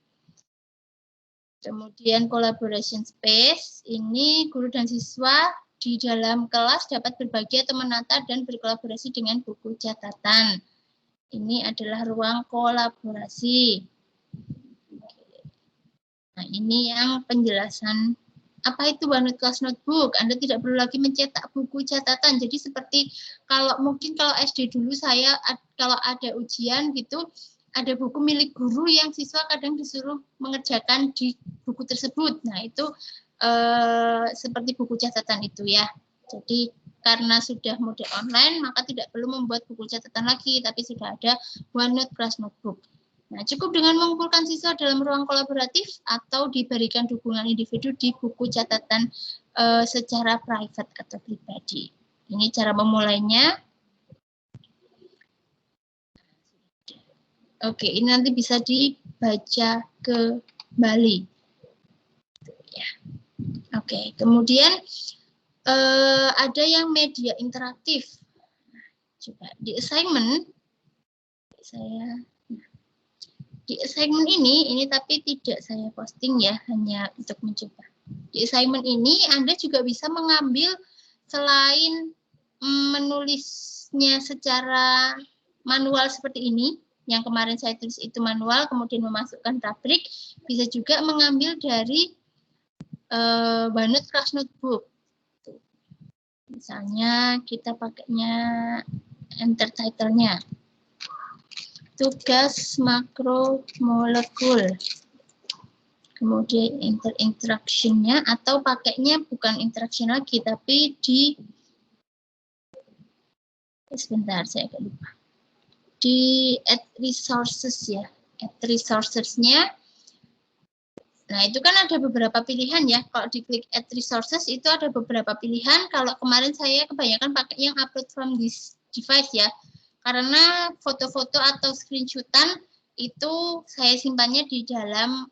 Kemudian collaboration space, ini guru dan siswa di dalam kelas dapat berbagi atau menata dan berkolaborasi dengan buku catatan. Ini adalah ruang kolaborasi. Nah, ini yang penjelasan apa itu OneNote Class Notebook. Anda tidak perlu lagi mencetak buku catatan. Jadi seperti kalau SD dulu saya kalau ada ujian gitu, ada buku milik guru yang siswa kadang disuruh mengerjakan di buku tersebut. Nah, itu seperti buku catatan itu ya. Jadi karena sudah mode online, maka tidak perlu membuat buku catatan lagi, tapi sudah ada OneNote Class Notebook. Nah, cukup dengan mengumpulkan siswa dalam ruang kolaboratif atau diberikan dukungan individu di buku catatan secara private atau pribadi. Ini cara memulainya. Oke, ini nanti bisa dibaca kembali. Ya. Oke, kemudian ada yang media interaktif. Coba di assignment di assignment ini tapi tidak saya posting ya, hanya untuk mencoba. Di assignment ini Anda juga bisa mengambil selain menulisnya secara manual seperti ini, yang kemarin saya tulis itu manual, kemudian memasukkan rubrik, bisa juga mengambil dari OneNote Class Notebook. Misalnya kita pakainya enter title-nya. Tugas makromolekul. Kemudian interaction-nya atau pakainya bukan interaction lagi tapi di sebentar saya agak lupa. Di add resources ya. Add resources-nya. Nah, itu kan ada beberapa pilihan ya. Kalau diklik add resources itu ada beberapa pilihan. Kalau kemarin saya kebanyakan pakai yang upload from this device ya. Karena foto-foto atau screenshotan itu saya simpannya di dalam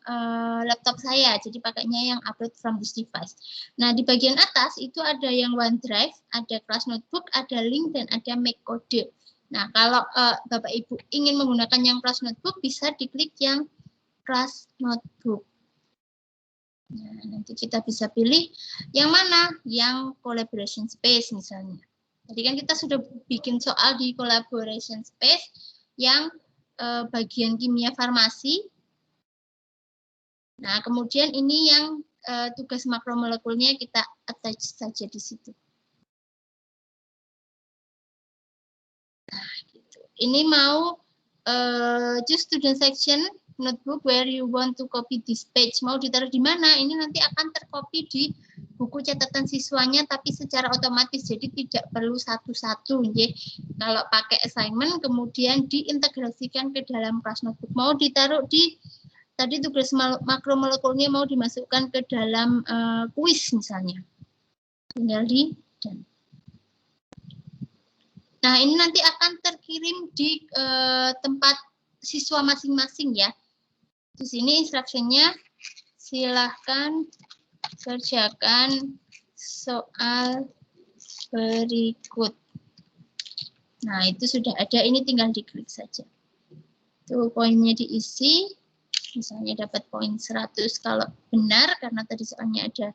laptop saya. Jadi pakainya yang upload from this device. Nah, di bagian atas itu ada yang OneDrive, ada Class Notebook, ada link, dan ada make code. Nah, kalau Bapak Ibu ingin menggunakan yang Class Notebook, bisa diklik yang Class Notebook. Nah, nanti kita bisa pilih yang mana, yang collaboration space misalnya. Tadi kan kita sudah bikin soal di collaboration space yang bagian kimia farmasi. Nah, kemudian ini yang tugas makromolekulnya kita attach saja di situ. Nah, gitu. Ini mau choose student section notebook where you want to copy this page. Mau ditaruh di mana? Ini nanti akan tercopy di buku catatan siswanya, tapi secara otomatis, jadi tidak perlu satu-satu. Kalau pakai assignment, kemudian diintegrasikan ke dalam Class Notebook. Mau ditaruh di tadi tugas makromolekulnya mau dimasukkan ke dalam kuis misalnya. Tinggal di dan. Nah, ini nanti akan terkirim di tempat siswa masing-masing ya. Di sini instruksinya silahkan kerjakan soal berikut. Nah, itu sudah ada, ini tinggal diklik saja. Tuh poinnya diisi, misalnya dapat poin 100 kalau benar, karena tadi soalnya ada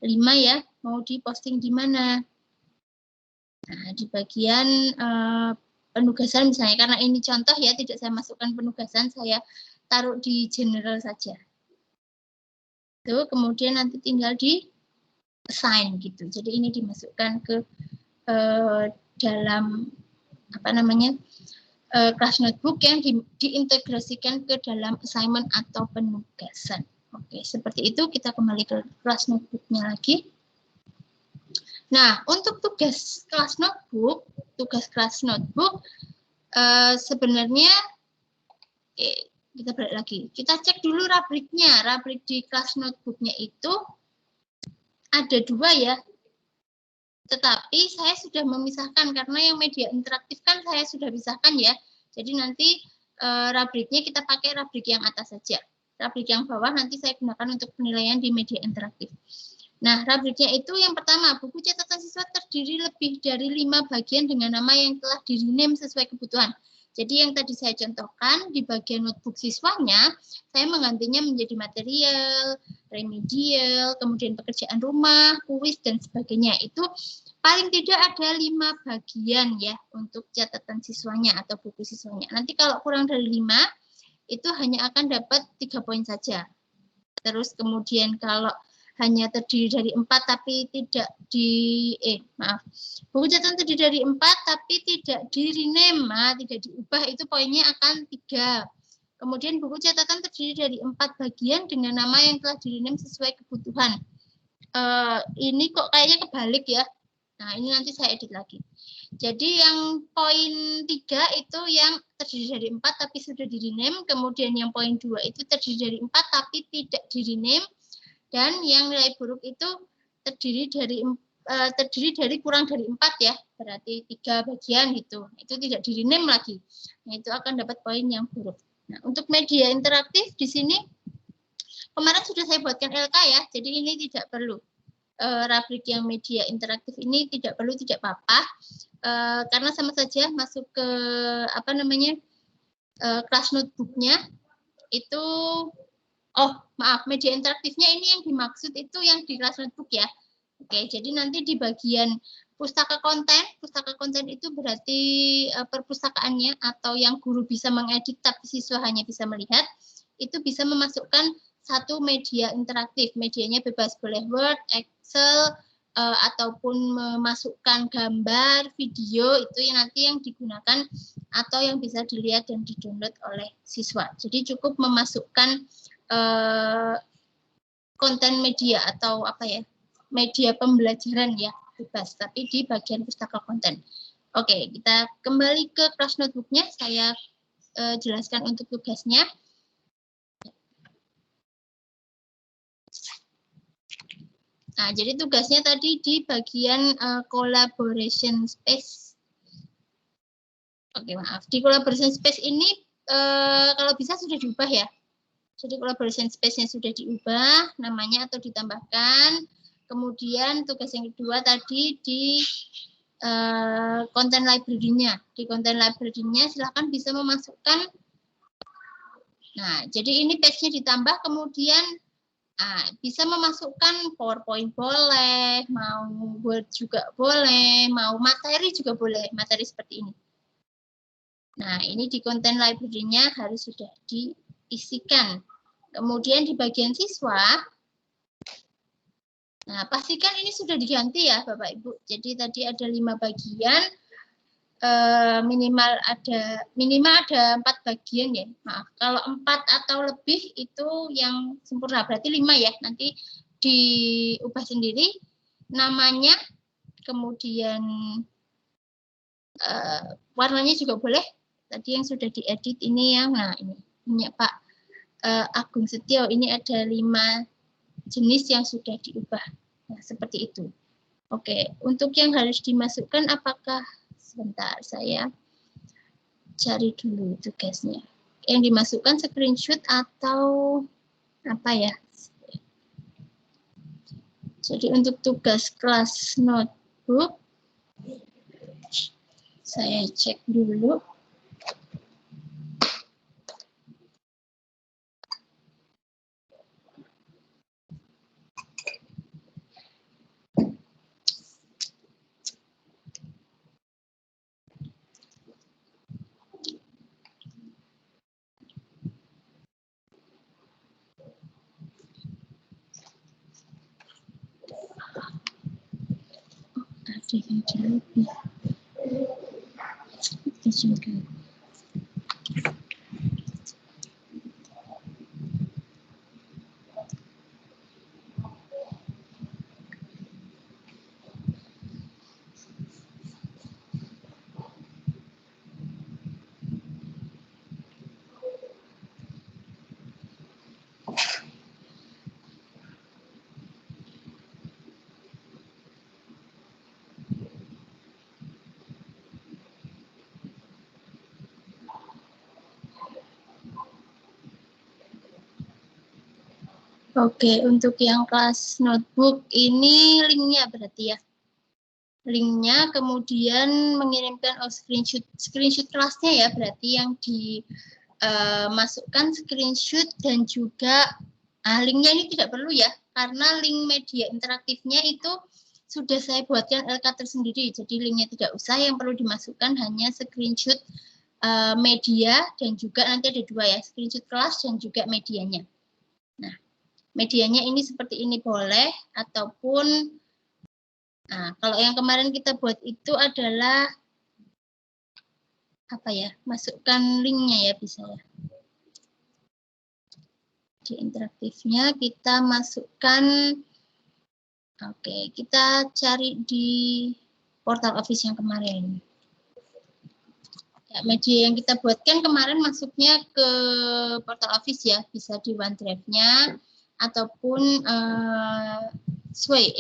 5 ya, mau diposting di mana? Nah, di bagian penugasan misalnya, karena ini contoh ya, tidak saya masukkan penugasan, saya taruh di general saja. Tuh, kemudian nanti tinggal di assign gitu. Jadi ini dimasukkan ke dalam apa namanya class notebook yang diintegrasikan ke dalam assignment atau penugasan. Oke, seperti itu. Kita kembali ke class notebooknya lagi. Nah, untuk tugas kelas notebook, sebenarnya kita balik lagi. Kita cek dulu rubriknya. Rubrik di kelas notebooknya itu ada 2 ya. Tetapi saya sudah memisahkan karena yang media interaktif kan saya sudah pisahkan ya. Jadi nanti rubriknya kita pakai rubrik yang atas saja. Rubrik yang bawah nanti saya gunakan untuk penilaian di media interaktif. Nah, rubriknya itu yang pertama, buku catatan siswa terdiri lebih dari 5 bagian dengan nama yang telah di-rename sesuai kebutuhan. Jadi yang tadi saya contohkan di bagian notebook siswanya, saya menggantinya menjadi material, remedial, kemudian pekerjaan rumah, kuis, dan sebagainya. Itu paling tidak ada 5 bagian ya untuk catatan siswanya atau buku siswanya. Nanti kalau kurang dari 5, itu hanya akan dapat 3 poin saja. Terus kemudian kalau hanya terdiri dari 4 tapi tidak buku catatan terdiri dari 4 tapi tidak di-rename, tidak diubah, itu poinnya akan 3. Kemudian buku catatan terdiri dari 4 bagian dengan nama yang telah di-rename sesuai kebutuhan. Ini kok kayaknya kebalik ya. Nah, ini nanti saya edit lagi. Jadi yang poin 3 itu yang terdiri dari 4 tapi sudah di-rename, kemudian yang poin 2 itu terdiri dari 4 tapi tidak di-rename. Dan yang nilai buruk itu terdiri dari kurang dari 4 ya, berarti 3 bagian gitu. Itu tidak di-rename lagi. Nah, itu akan dapat poin yang buruk. Nah, untuk media interaktif di sini kemarin sudah saya buatkan LK ya, jadi ini tidak perlu. Rubrik yang media interaktif ini tidak perlu, tidak apa-apa. Karena sama saja masuk ke apa namanya? Kelas notebooknya itu. Oh, maaf, media interaktifnya ini yang dimaksud itu yang di kelas notebook ya. Oke, jadi nanti di bagian pustaka konten itu berarti perpustakaannya atau yang guru bisa mengedit tapi siswa hanya bisa melihat, itu bisa memasukkan satu media interaktif. Medianya bebas, boleh Word, Excel, ataupun memasukkan gambar, video, itu yang nanti yang digunakan atau yang bisa dilihat dan di-download oleh siswa. Jadi cukup memasukkan konten media atau apa ya, media pembelajaran ya, bebas, tapi di bagian pustaka konten. Oke, kita kembali ke kelas notebooknya. Saya jelaskan untuk tugasnya. Nah, jadi tugasnya tadi di bagian collaboration space. Oke, maaf. Di collaboration space ini kalau bisa sudah diubah ya. Jadi collaboration space-nya sudah diubah namanya atau ditambahkan. Kemudian tugas yang kedua tadi di content library-nya. Di content library-nya silakan bisa memasukkan. Nah, jadi ini page-nya ditambah, kemudian bisa memasukkan PowerPoint boleh, mau Word juga boleh, mau materi juga boleh, materi seperti ini. Nah, ini di content library-nya harus sudah diisikan. Kemudian di bagian siswa, nah pastikan ini sudah diganti ya Bapak Ibu. Jadi tadi ada 5 bagian, minimal ada 4 bagian ya. Maaf, kalau 4 atau lebih itu yang sempurna, berarti 5 ya. Nanti diubah sendiri namanya, kemudian warnanya juga boleh. Tadi yang sudah diedit ini yang, nah ini punya Pak Agung Setio, ini ada 5 jenis yang sudah diubah. Nah, seperti itu. Oke, untuk yang harus dimasukkan apakah, sebentar saya cari dulu tugasnya. Yang dimasukkan screenshot atau apa ya? Jadi untuk tugas kelas notebook, saya cek dulu. Ada yang lebih. Itu juga. Oke, untuk yang kelas notebook ini linknya berarti ya. Linknya kemudian mengirimkan screenshot kelasnya ya, berarti yang dimasukkan screenshot dan juga linknya ini tidak perlu ya, karena link media interaktifnya itu sudah saya buatkan LK tersendiri, jadi linknya tidak usah, yang perlu dimasukkan hanya screenshot media dan juga nanti ada 2 ya, screenshot kelas dan juga medianya. Nah, medianya ini seperti ini boleh, ataupun kalau yang kemarin kita buat itu adalah apa ya, masukkan linknya ya, bisa ya. Di interaktifnya kita masukkan, oke, kita cari di portal Office yang kemarin. Ya, media yang kita buatkan kemarin masuknya ke portal Office ya, bisa di OneDrive-nya ataupun Sway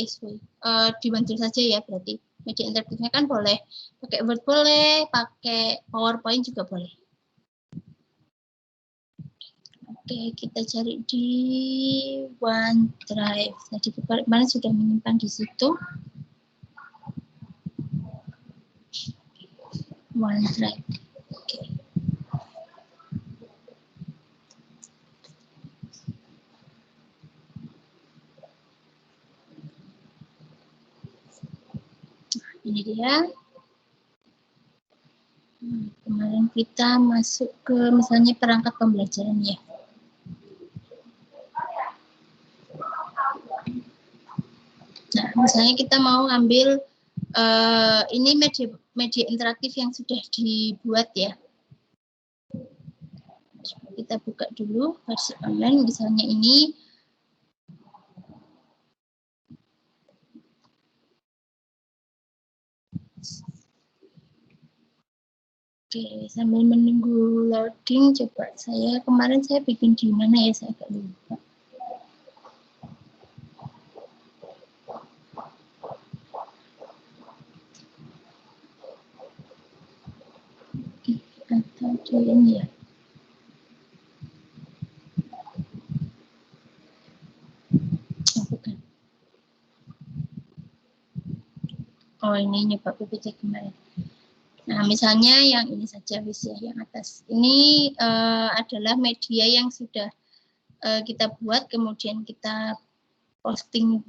di OneDrive saja ya, berarti media interaktifnya kan boleh pakai Word, boleh pakai PowerPoint juga boleh. Oke, kita cari di OneDrive. Tadi kemarin sudah menyimpan di situ. OneDrive. Oke. Ini dia. Kemarin kita masuk ke misalnya perangkat pembelajaran ya. Nah, misalnya kita mau ambil ini media interaktif yang sudah dibuat ya. Kita buka dulu versi online, misalnya ini. Oke, sambil menunggu loading, coba kemarin saya bikin di mana ya, saya agak lupa. Atau di ini ya. Oh, bukan. Oh, ini nyoba PPT kemarin. Nah, misalnya yang ini saja wis ya, yang atas. Ini adalah media yang sudah kita buat, kemudian kita posting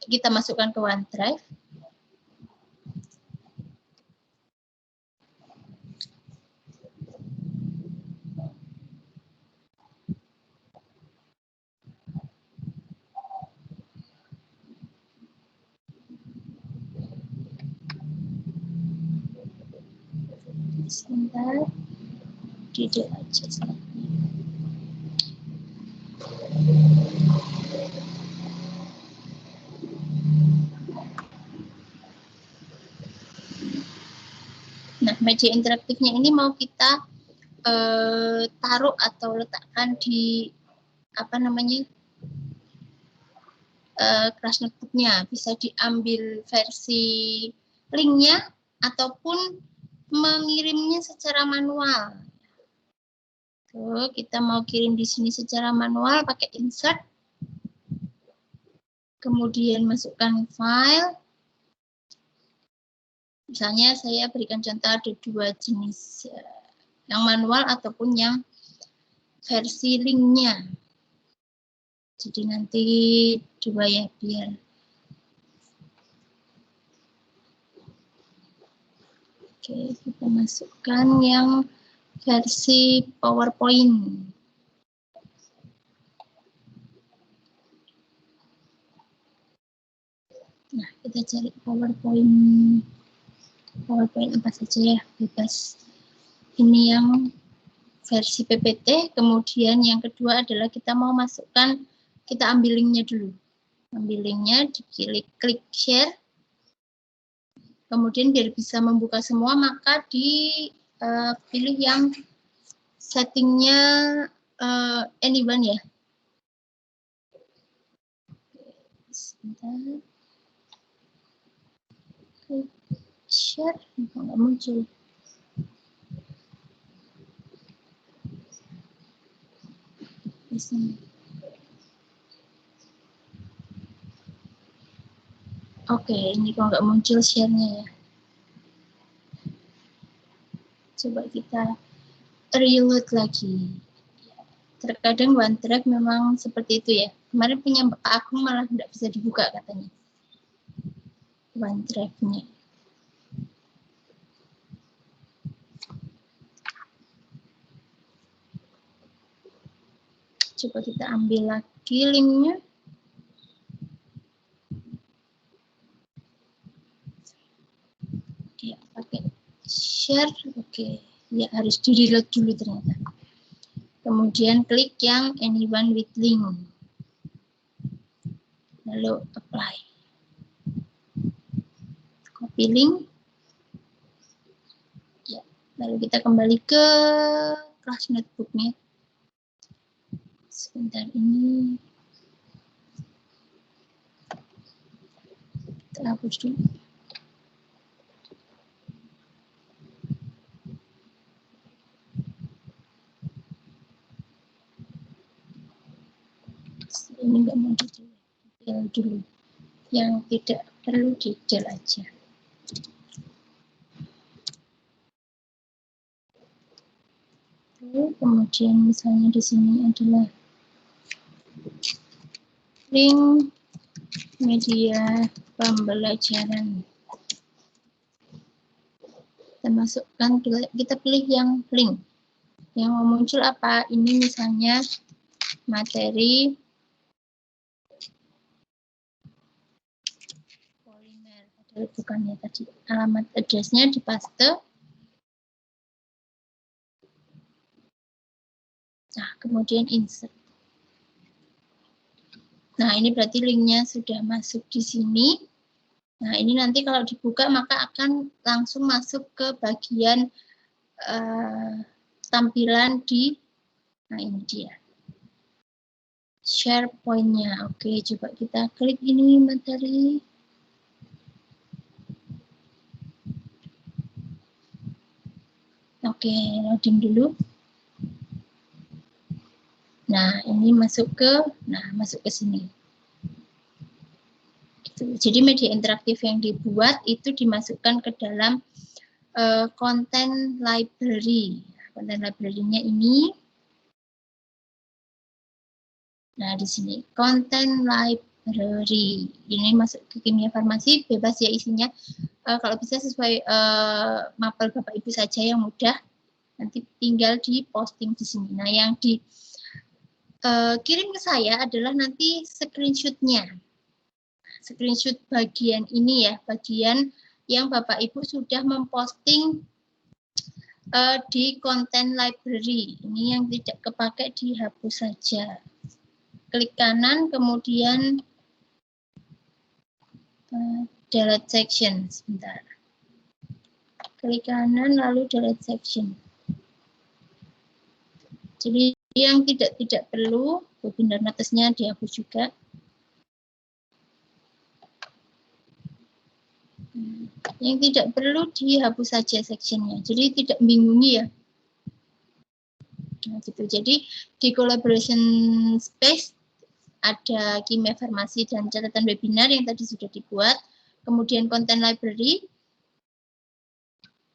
kita masukkan ke OneDrive. Sebentar, tidak aja slide-nya. Nah, media interaktifnya ini mau kita taruh atau letakkan di apa namanya kelas notebooknya. Bisa diambil versi linknya ataupun mengirimnya secara manual. Tuh, kita mau kirim di sini secara manual pakai insert, kemudian masukkan file. Misalnya saya berikan contoh ada 2 jenis, yang manual ataupun yang versi linknya. Jadi nanti 2 ya biar. Oke, kita masukkan yang versi PowerPoint. Nah, kita cari PowerPoint apa saja ya, bebas. Ini yang versi PPT, kemudian yang kedua adalah kita mau masukkan, kita ambil linknya dulu. Ambil linknya, klik share, kemudian biar bisa membuka semua, maka dipilih yang settingnya anyone ya. Sebentar. Klik share, nggak muncul. Di sini. Oke, ini kok nggak muncul share-nya ya. Coba kita reload lagi. Terkadang OneDrive memang seperti itu ya. Kemarin punya Pak Agung malah tidak bisa dibuka katanya. OneDrive-nya. Coba kita ambil lagi linknya. Ya, pakai share. Oke, ya harus di-reload dulu ternyata. Kemudian klik yang anyone with link. Lalu apply. Copy link. Ya, lalu kita kembali ke kelas notebooknya. Sebentar ini. Kita hapus dulu. Ini nggak mau detail dulu. Yang tidak perlu detail aja. Kemudian misalnya di sini adalah link media pembelajaran. Kita masukkan, kita pilih yang link. Yang mau muncul apa? Ini misalnya materi polimer. Bukannya tadi alamat address-nya dipaste. Nah, kemudian insert. Nah, ini berarti linknya sudah masuk di sini. Nah, ini nanti kalau dibuka maka akan langsung masuk ke bagian tampilan di, nah ini dia. Share point-nya. Oke, coba kita klik ini materi. Oke, loading dulu. Nah, ini masuk ke sini. Jadi media interaktif yang dibuat itu dimasukkan ke dalam content library. Content library-nya ini. Nah, di sini content library. Ini masuk ke kimia farmasi, bebas ya isinya. Kalau bisa sesuai mapel Bapak Ibu saja yang mudah. Nanti tinggal di posting di sini. Nah, yang dikirim ke saya adalah nanti screenshot-nya. Screenshot bagian ini ya, bagian yang Bapak Ibu sudah memposting di content library. Ini yang tidak kepakai dihapus saja. Klik kanan, kemudian delete section. Sebentar. Klik kanan, lalu delete section. Jadi yang tidak perlu webinar notes-nya dihapus juga. Yang tidak perlu dihapus saja sectionnya. Jadi tidak membingungin ya. Nah, gitu. Jadi di collaboration space ada Kimia Farmasi dan catatan webinar yang tadi sudah dibuat. Kemudian content library.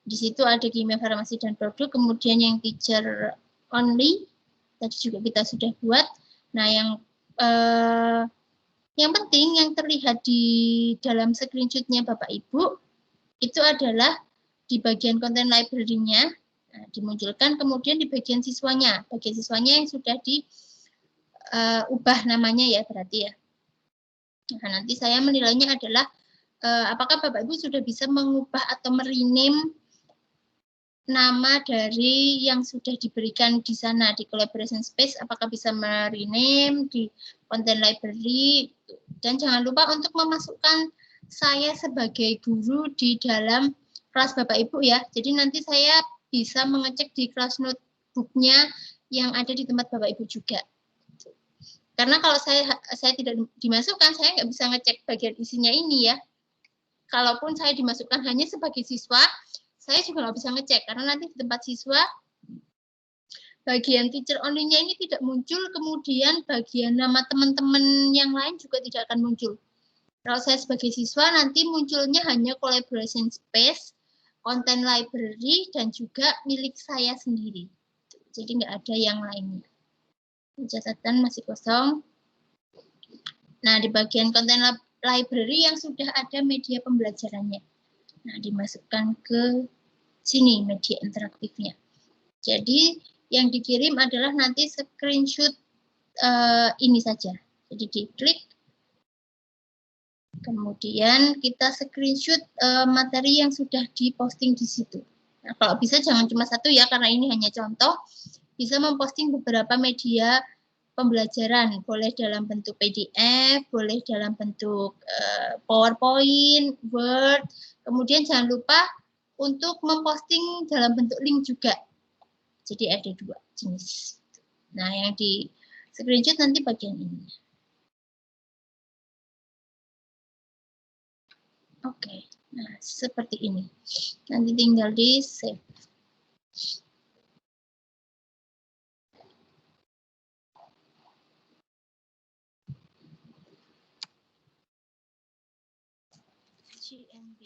Di situ ada Kimia Farmasi dan produk. Kemudian yang teacher only tadi juga kita sudah buat. Nah, yang penting yang terlihat di dalam screenshot-nya Bapak Ibu itu adalah di bagian content library-nya. Nah, dimunculkan, kemudian di bagian siswanya yang sudah diubah namanya ya berarti ya. Nah, nanti saya menilainya adalah apakah Bapak Ibu sudah bisa mengubah atau merename nama dari yang sudah diberikan di sana di collaboration space, apakah bisa merename di content library, dan jangan lupa untuk memasukkan saya sebagai guru di dalam kelas Bapak Ibu ya. Jadi nanti saya bisa mengecek di kelas notebook-nya yang ada di tempat Bapak Ibu juga. Karena kalau saya tidak dimasukkan, saya nggak bisa ngecek bagian isinya ini ya. Kalaupun saya dimasukkan hanya sebagai siswa, saya juga nggak bisa ngecek. Karena nanti di tempat siswa, bagian teacher only-nya ini tidak muncul, kemudian bagian nama teman-teman yang lain juga tidak akan muncul. Kalau saya sebagai siswa, nanti munculnya hanya collaboration space, content library, dan juga milik saya sendiri. Jadi nggak ada yang lainnya. Catatan masih kosong. Nah, di bagian content library yang sudah ada media pembelajarannya. Nah, dimasukkan ke sini media interaktifnya. Jadi, yang dikirim adalah nanti screenshot ini saja. Jadi, diklik. Kemudian kita screenshot materi yang sudah diposting di situ. Nah, kalau bisa jangan cuma satu ya, karena ini hanya contoh. Bisa memposting beberapa media pembelajaran, boleh dalam bentuk PDF, boleh dalam bentuk PowerPoint, Word. Kemudian jangan lupa untuk memposting dalam bentuk link juga. Jadi ada dua jenis. Nah, yang di screenshot nanti bagian ini. Oke, nah seperti ini. Nanti tinggal di save. GMB.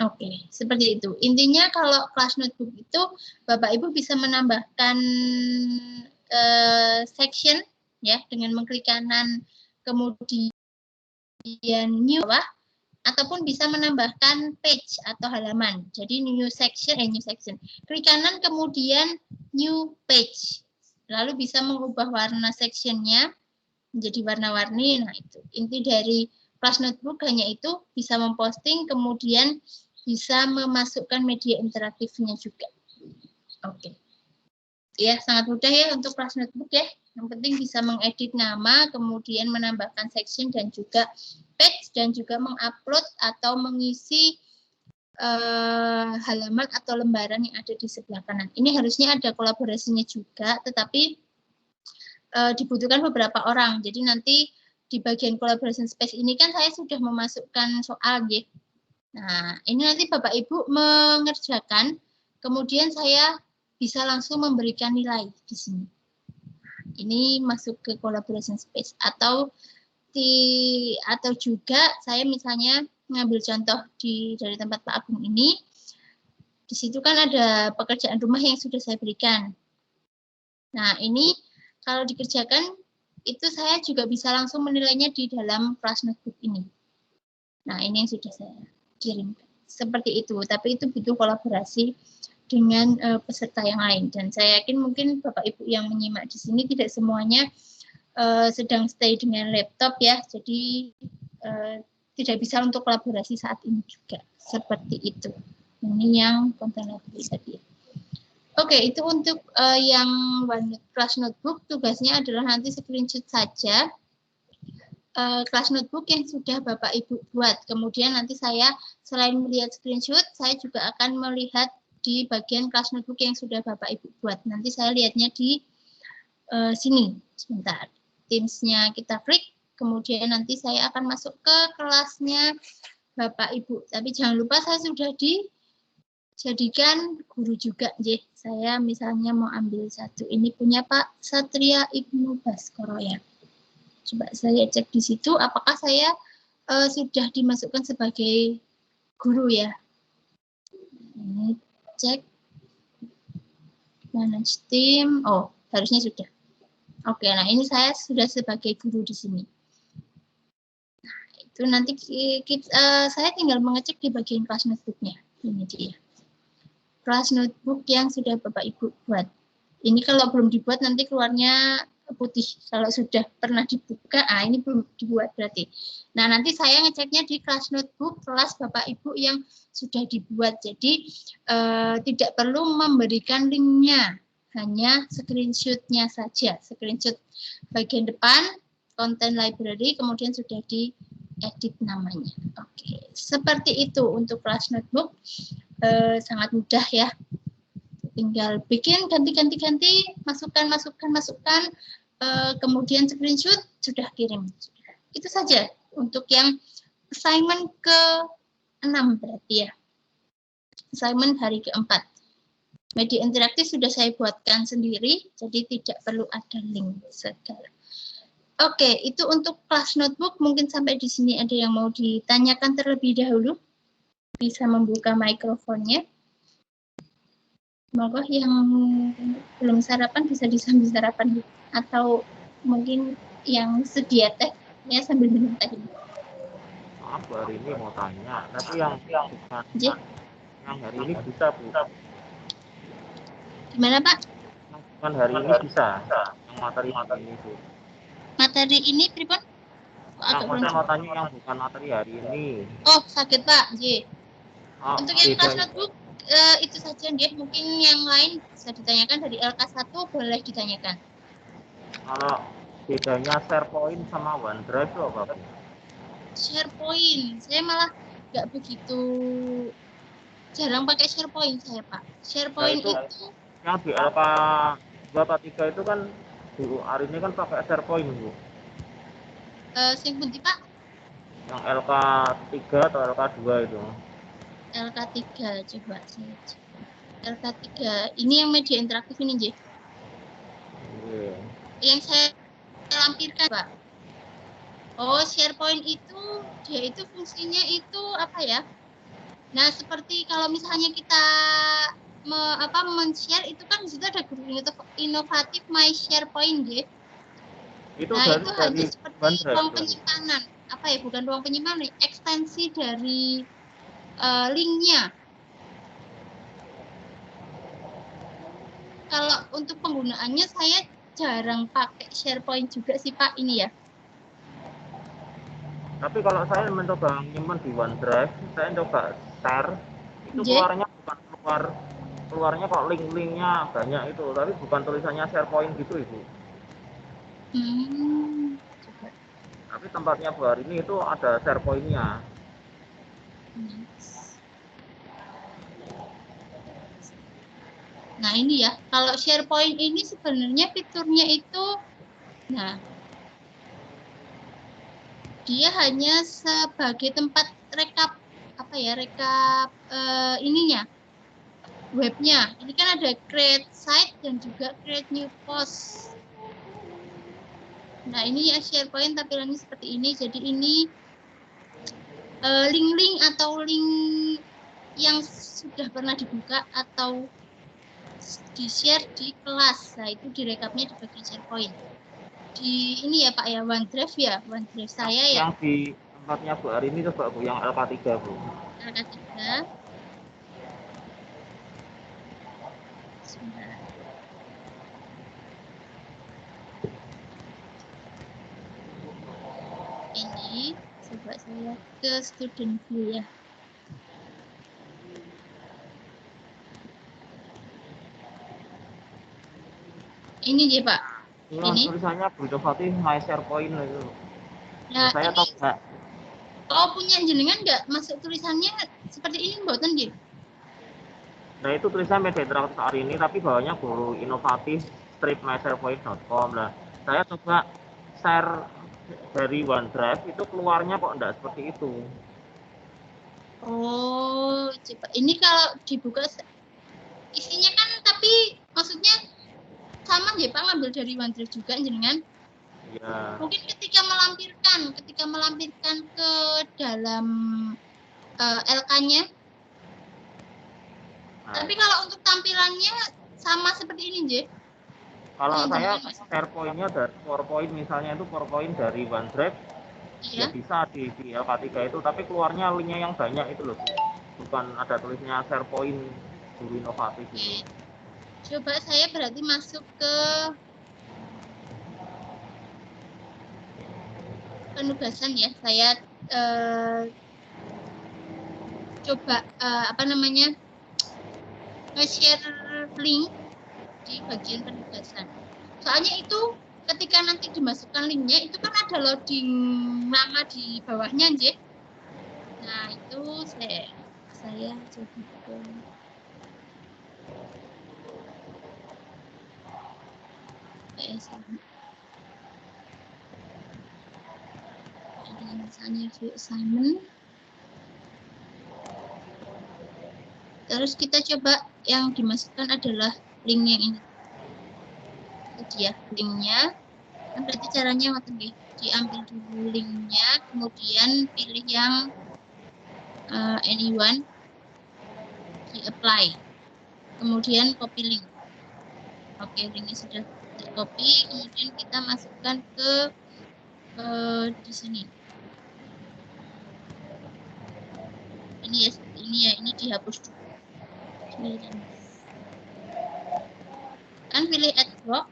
Oke, seperti itu. Intinya kalau kelas notebook itu Bapak Ibu bisa menambahkan section ya dengan mengklik kanan kemudian new bawah, ataupun bisa menambahkan page atau halaman. Jadi new section. Klik kanan kemudian new page. Lalu bisa mengubah warna sectionnya menjadi warna-warni. Nah, itu inti dari kelas notebook hanya itu, bisa memposting kemudian bisa memasukkan media interaktifnya juga. Oke. Ya, sangat mudah ya untuk kelas notebook ya. Yang penting bisa mengedit nama, kemudian menambahkan section dan juga page, dan juga mengupload atau mengisi halaman atau lembaran yang ada di sebelah kanan. Ini harusnya ada kolaborasinya juga, tetapi dibutuhkan beberapa orang. Jadi nanti di bagian collaboration space ini kan saya sudah memasukkan soal gitu. Nah, ini nanti Bapak Ibu mengerjakan, kemudian saya bisa langsung memberikan nilai di sini. Ini masuk ke collaboration space, atau juga saya misalnya mengambil contoh dari tempat Pak Agung ini. Di situ kan ada pekerjaan rumah yang sudah saya berikan. Nah, ini kalau dikerjakan itu saya juga bisa langsung menilainya di dalam kelas notebook ini. Nah, ini yang sudah saya kirimkan. Seperti itu, tapi itu butuh kolaborasi dengan peserta yang lain. Dan saya yakin mungkin Bapak Ibu yang menyimak di sini tidak semuanya sedang stay dengan laptop ya, jadi tidak bisa untuk kolaborasi saat ini juga. Seperti itu. Ini yang konten library tadi. Oke, itu untuk yang kelas notebook, tugasnya adalah nanti screenshot saja kelas notebook yang sudah Bapak Ibu buat. Kemudian nanti saya selain melihat screenshot, saya juga akan melihat di bagian kelas notebook yang sudah Bapak Ibu buat. Nanti saya lihatnya di sini. Sebentar. Teams-nya kita klik, kemudian nanti saya akan masuk ke kelasnya Bapak Ibu. Tapi jangan lupa saya sudah dijadikan guru juga. Saya misalnya mau ambil satu. Ini punya Pak Satria Ibnu Baskoro ya. Coba saya cek di situ apakah saya sudah dimasukkan sebagai guru ya. Ini cek manage team. Oh, harusnya sudah. Oke, nah ini saya sudah sebagai guru di sini. Nah, itu nanti saya tinggal mengecek di bagian kelas notebook-nya. Ini dia. Kelas notebook yang sudah Bapak Ibu buat. Ini kalau belum dibuat nanti keluarnya putih. Kalau sudah pernah dibuka, ini belum dibuat berarti. Nah, nanti saya ngeceknya di kelas notebook kelas Bapak Ibu yang sudah dibuat. Jadi, tidak perlu memberikan linknya, hanya screenshot-nya saja. Screenshot bagian depan, content library, kemudian sudah diedit namanya. Oke, seperti itu untuk kelas notebook. Sangat mudah ya. Tinggal bikin ganti-ganti, masukkan, kemudian screenshot, sudah kirim. Itu saja untuk yang assignment ke-6 berarti ya. Assignment hari ke-4. Media interaktif sudah saya buatkan sendiri, jadi tidak perlu ada link segala. Oke, itu untuk kelas notebook. Mungkin sampai di sini ada yang mau ditanyakan terlebih dahulu. Bisa membuka mikrofonnya. Semoga yang belum sarapan bisa disambil sarapan atau mungkin yang sedia teh ya sambil minum teh. Maaf hari ini mau tanya, tapi yang hari ini bisa Bu. Gimana Pak? Yang hari ini bisa, yang materi ini Bu. Materi ini pripun? Yang mau tanya yang bukan materi hari ini. Oh sakit Pak, J. Untuk yang kelas notebook itu saja dia, mungkin yang lain bisa ditanyakan dari LK1 boleh ditanyakan. Kalau bedanya SharePoint sama OneDrive itu apa? SharePoint, saya malah nggak begitu jarang pakai SharePoint saya Pak. SharePoint nah, itu yang di LK 2 itu kan Bu hari ini kan pakai SharePoint Bu. Sing pundi Pak? Yang LK 3 atau LK 2 itu. LK3 coba saya cek. LK3 ini yang media interaktif ini J. Yang saya lampirkan Pak. Oh, SharePoint itu dia itu fungsinya itu apa ya? Nah, seperti kalau misalnya kita men-share itu kan di situ ada guru inovatif My SharePoint J. Itu nah, dari, itu dari hanya seperti ruang penyimpanan. Apa ya? Bukan ruang penyimpanan, ekstensi dari linknya. Kalau untuk penggunaannya saya jarang pakai SharePoint juga sih Pak ini ya. Tapi kalau saya mencoba nyimpen di OneDrive, saya coba share, itu keluarnya bukan keluarnya kok link-linknya banyak itu, tapi bukan tulisannya SharePoint gitu Ibu. Coba. Tapi tempatnya Bu hari ini itu ada SharePoint-nya. Nah ini ya, kalau SharePoint ini sebenarnya fiturnya itu, nah dia hanya sebagai tempat rekap ininya, webnya. Ini kan ada create site dan juga create new post. Nah ini ya SharePoint tampilannya seperti ini. Jadi ini link-link atau link yang sudah pernah dibuka atau di-share di kelas. Nah, itu direkapnya di bagian SharePoint. Di ini ya Pak ya, OneDrive ya, OneDrive saya ya. Yang di tempatnya Bu hari ini coba Bu, yang LK3 Bu. LK3. Sebentar. Ini, coba saya ke student view ya. Ini ya Pak. Ini tulisannya Bu Fatin My SharePoint itu. Nah, saya ini coba. kalau punya jenengan nggak masuk tulisannya seperti ini mboten nggih? Nah itu tulisan media interaktif hari ini, tapi bawahnya guru inovatif stripmySharePoint.com. Nah saya coba share dari OneDrive itu keluarnya kok enggak seperti itu. Oh, coba ini kalau dibuka isinya kan, tapi maksudnya sama ya Pak, ngambil dari OneDrive juga jenengan? Ya. Mungkin ketika melampirkan ke dalam LK-nya. Nah, Tapi kalau untuk tampilannya sama seperti ini, J. kalau saya SharePoint-nya dari PowerPoint misalnya itu PowerPoint dari OneDrive, ya bisa di LK3 itu, tapi keluarnya linknya yang banyak itu loh, bukan ada tulisnya SharePoint guru inovatif itu. Coba saya berarti masuk ke penugasan ya. Saya coba nge-share link di bagian penugasan. Soalnya itu ketika nanti dimasukkan linknya itu kan ada loading nama di bawahnya, J. Nah itu saya coba ke misalnya view assignment. Terus kita coba yang dimasukkan adalah linknya ini. Tadi ya, linknya. Kan berarti caranya diambil dulu linknya, kemudian pilih yang anyone, di apply. Kemudian copy link. Oke, linknya sudah di-copy, kemudian kita masukkan ke di sini. Ini ya, seperti ini ya, ini dihapus dulu. Kan pilih add block,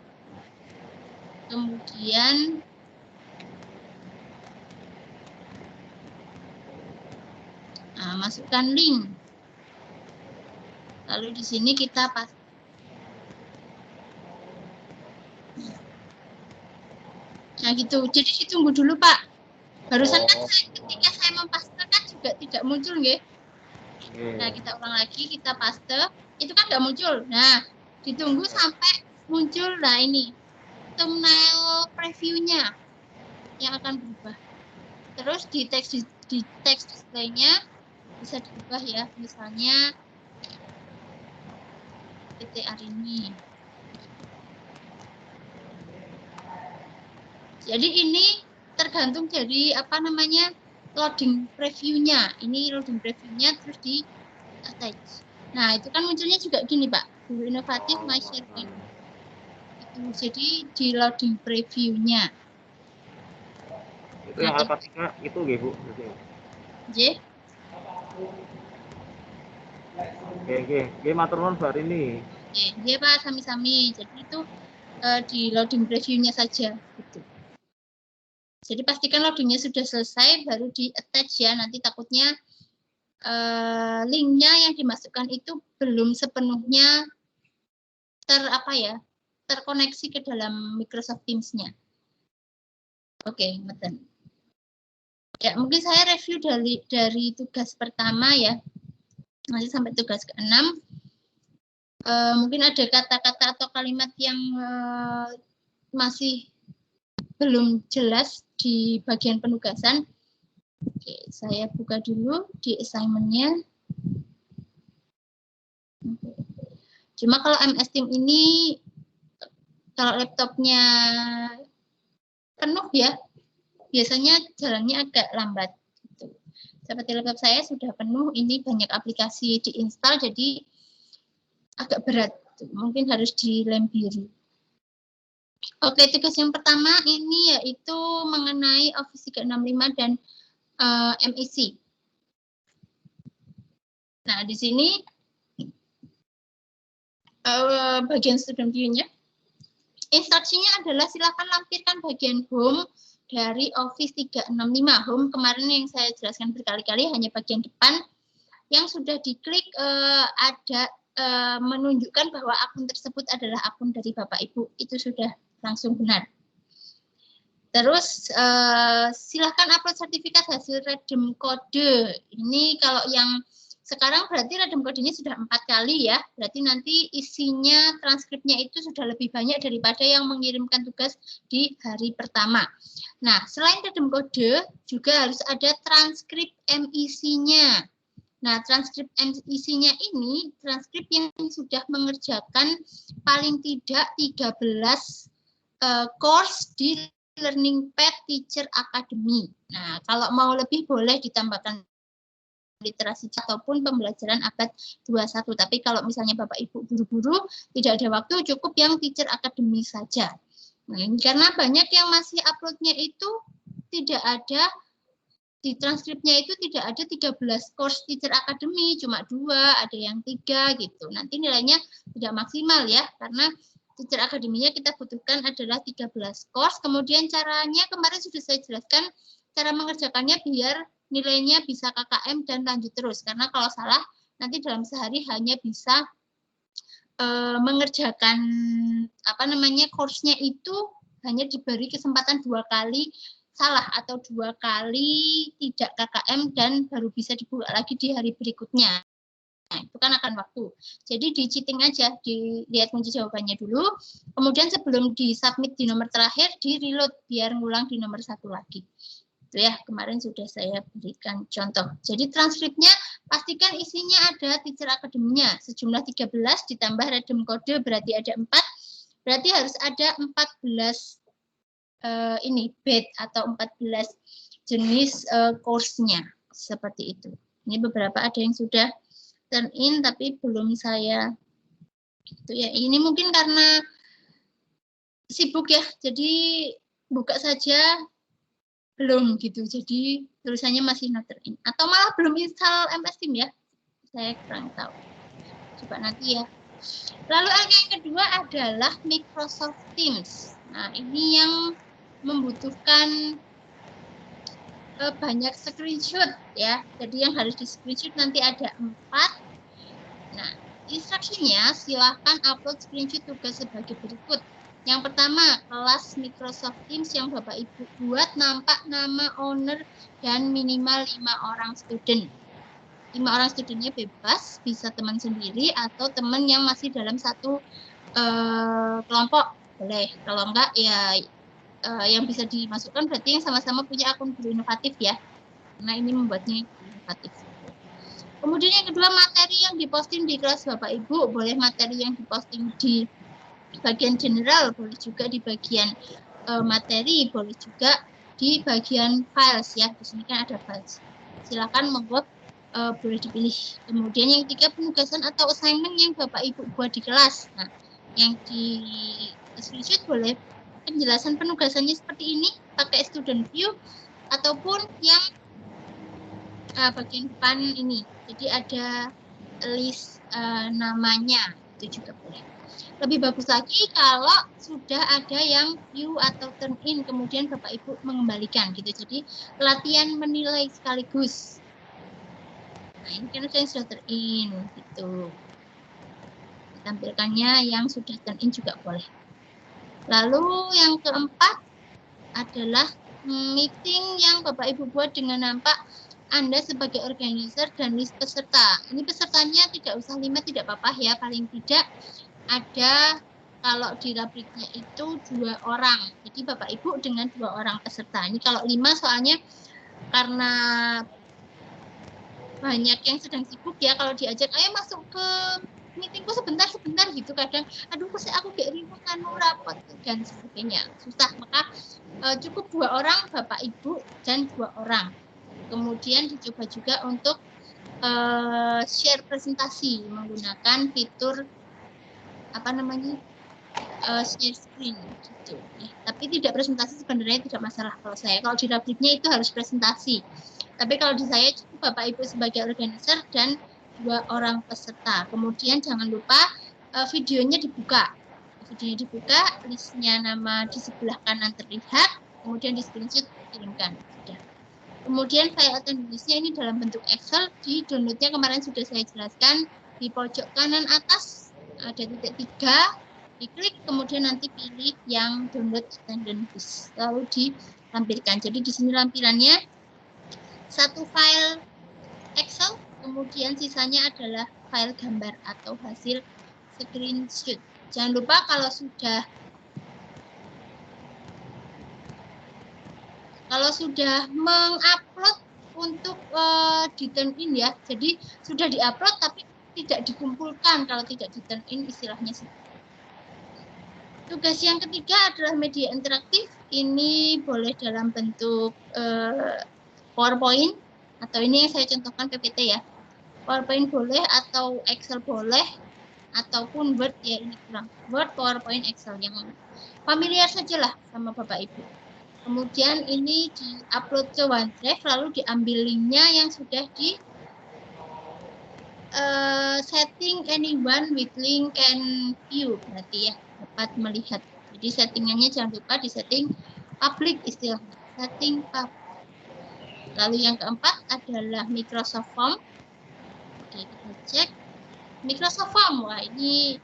kemudian masukkan link. Lalu di sini kita pas. Nah gitu, jadi ditunggu dulu Pak. Barusan kan ketika saya mempastekan juga tidak muncul, nggih. Nah kita ulang lagi, kita paste, itu kan nggak muncul. Nah ditunggu sampai muncul. Nah ini thumbnail previewnya yang akan berubah. Terus di teks displaynya bisa diubah ya, misalnya PT Arini. Jadi ini tergantung dari loading previewnya. Ini loading previewnya terus di attach. Nah itu kan munculnya juga gini Pak, guru inovatif my SharePoint. Jadi di loading previewnya. Itu yang LK3 itu nggih Bu. J. Oke, matur nuwun Mbak Rini. Oke, Pak, sami-sami. Jadi itu di loading previewnya saja gitu. Jadi pastikan loadingnya sudah selesai baru di attach ya, nanti takutnya linknya yang dimasukkan itu belum sepenuhnya terkoneksi ke dalam Microsoft Teams-nya. Oke, ngeten. Ya, mungkin saya review dari tugas pertama ya, nanti sampai tugas ke-6. Mungkin ada kata-kata atau kalimat yang masih belum jelas di bagian penugasan. Oke, saya buka dulu di assignment-nya. Cuma kalau MS Team ini, kalau laptopnya penuh ya, biasanya jalannya agak lambat. Gitu. Seperti laptop saya sudah penuh, ini banyak aplikasi diinstal, jadi agak berat. Mungkin harus dilem biru. Oke, tugas yang pertama ini yaitu mengenai Office 365 dan MIC. Nah, di sini bagian student view-nya. Instruksinya adalah silakan lampirkan bagian home dari Office 365. Home kemarin yang saya jelaskan berkali-kali hanya bagian depan yang sudah diklik ada menunjukkan bahwa akun tersebut adalah akun dari Bapak Ibu. Itu sudah langsung benar. Terus silahkan upload sertifikat hasil redem kode. Ini kalau yang sekarang berarti redem kodenya sudah 4 kali ya. Berarti nanti isinya transkripnya itu sudah lebih banyak daripada yang mengirimkan tugas di hari pertama. Nah, selain redem kode juga harus ada transkrip MIC-nya. Nah, transkrip MIC-nya ini transkrip yang sudah mengerjakan paling tidak 13 course di Learning Path Teacher Academy. Nah, kalau mau lebih boleh ditambahkan literasi ataupun pembelajaran abad 21. Tapi kalau misalnya Bapak Ibu buru-buru, tidak ada waktu, cukup yang Teacher Academy saja. Nah, ini karena banyak yang masih uploadnya itu tidak ada, di transkripnya itu tidak ada 13 course Teacher Academy, cuma 2, ada yang 3 gitu. Nanti nilainya tidak maksimal ya, karena Teacher Academy-nya kita butuhkan adalah 13 course. Kemudian caranya kemarin sudah saya jelaskan cara mengerjakannya biar nilainya bisa KKM dan lanjut terus. Karena kalau salah nanti dalam sehari hanya bisa mengerjakan course-nya itu hanya diberi kesempatan 2 kali salah atau 2 kali tidak KKM dan baru bisa dibuka lagi di hari berikutnya. Nah, itu kan akan waktu. Jadi di cheating aja, dilihat kunci jawabannya dulu. Kemudian sebelum di-submit di nomor terakhir, di-reload biar ngulang di nomor 1 lagi. Itu ya, kemarin sudah saya berikan contoh. Jadi transkripnya pastikan isinya ada Teacher Academy-nya. Sejumlah 13 ditambah redem kode berarti ada 4. Berarti harus ada 14 batch atau 14 jenis course-nya. Seperti itu. Ini beberapa ada yang sudah turn in tapi belum saya itu ya, ini mungkin karena sibuk ya, jadi buka saja belum gitu, jadi tulisannya masih not turn in atau malah belum install MS Team ya, saya kurang tahu, coba nanti ya. Lalu yang kedua adalah Microsoft Teams. Nah, ini yang membutuhkan banyak screenshot ya. Jadi yang harus di screenshot nanti ada 4. Nah, instruksinya silahkan upload screenshot tugas sebagai berikut. Yang pertama, kelas Microsoft Teams yang Bapak Ibu buat nampak nama owner dan minimal 5 orang student. 5 orang studentnya bebas, bisa teman sendiri atau teman yang masih dalam satu kelompok boleh. Kalau enggak ya yang bisa dimasukkan berarti yang sama-sama punya akun guru inovatif ya. Nah, ini membuatnya inovatif. Kemudian yang kedua, materi yang diposting di kelas Bapak Ibu, boleh materi yang diposting di bagian general, boleh juga di bagian materi, boleh juga di bagian files ya. Di sini kan ada files. Silakan monggo boleh dipilih. Kemudian yang ketiga, penugasan atau assignment yang Bapak Ibu buat di kelas. Nah, yang di screenshot boleh penjelasan penugasannya seperti ini, pakai student view, ataupun yang bagian depan ini. Jadi ada list namanya, itu juga boleh. Lebih bagus lagi kalau sudah ada yang view atau turn in, kemudian Bapak Ibu mengembalikan gitu. Jadi latihan menilai sekaligus. Nah, ini kan yang sudah turn in gitu. Tampilkannya yang sudah turn in juga boleh. Lalu yang keempat adalah meeting yang Bapak Ibu buat dengan nampak Anda sebagai organizer dan list peserta. Ini pesertanya tidak usah 5, tidak apa-apa ya, paling tidak ada kalau di rubriknya itu 2 orang. Jadi Bapak Ibu dengan 2 orang peserta. Ini kalau 5 soalnya karena banyak yang sedang sibuk ya, kalau diajak ayo masuk ke meetingku sebentar gitu, kadang aduh kok aku gak ribut anu rapat dan sebagainya, susah. Maka cukup 2 orang Bapak Ibu dan 2 orang. Kemudian dicoba juga untuk share presentasi menggunakan fitur share screen gitu ya. Tapi tidak presentasi sebenarnya tidak masalah kalau saya. Kalau di rubriknya itu harus presentasi. Tapi kalau di saya cukup Bapak Ibu sebagai organizer dan 2 orang peserta. Kemudian jangan lupa videonya dibuka. Videonya dibuka, listnya nama di sebelah kanan terlihat, kemudian di screenshot kirimkan. Sudah. Kemudian file attendance-nya ini dalam bentuk Excel, di download-nya kemarin sudah saya jelaskan di pojok kanan atas ada titik 3, Diklik, kemudian nanti pilih yang download tendencies, lalu ditampilkan. Jadi di sini lampirannya satu file Excel, kemudian sisanya adalah file gambar atau hasil screenshot. Jangan lupa kalau sudah mengupload untuk di turn in ya. Jadi sudah diupload tapi tidak dikumpulkan kalau tidak di turn in, istilahnya. Tugas yang ketiga adalah media interaktif. Ini boleh dalam bentuk PowerPoint atau ini yang saya contohkan PPT ya. PowerPoint boleh atau Excel boleh ataupun Word ya, ini kurang. Word, PowerPoint, Excel yang familiar sajalah sama Bapak Ibu. Kemudian ini di-upload ke OneDrive, lalu diambil linknya yang sudah di setting anyone with link can view, berarti ya dapat melihat. Jadi settingannya jangan lupa di setting public, istilahnya setting public. Lalu yang keempat adalah Microsoft Form. Oke, kita cek Microsoft Form. Wah, ini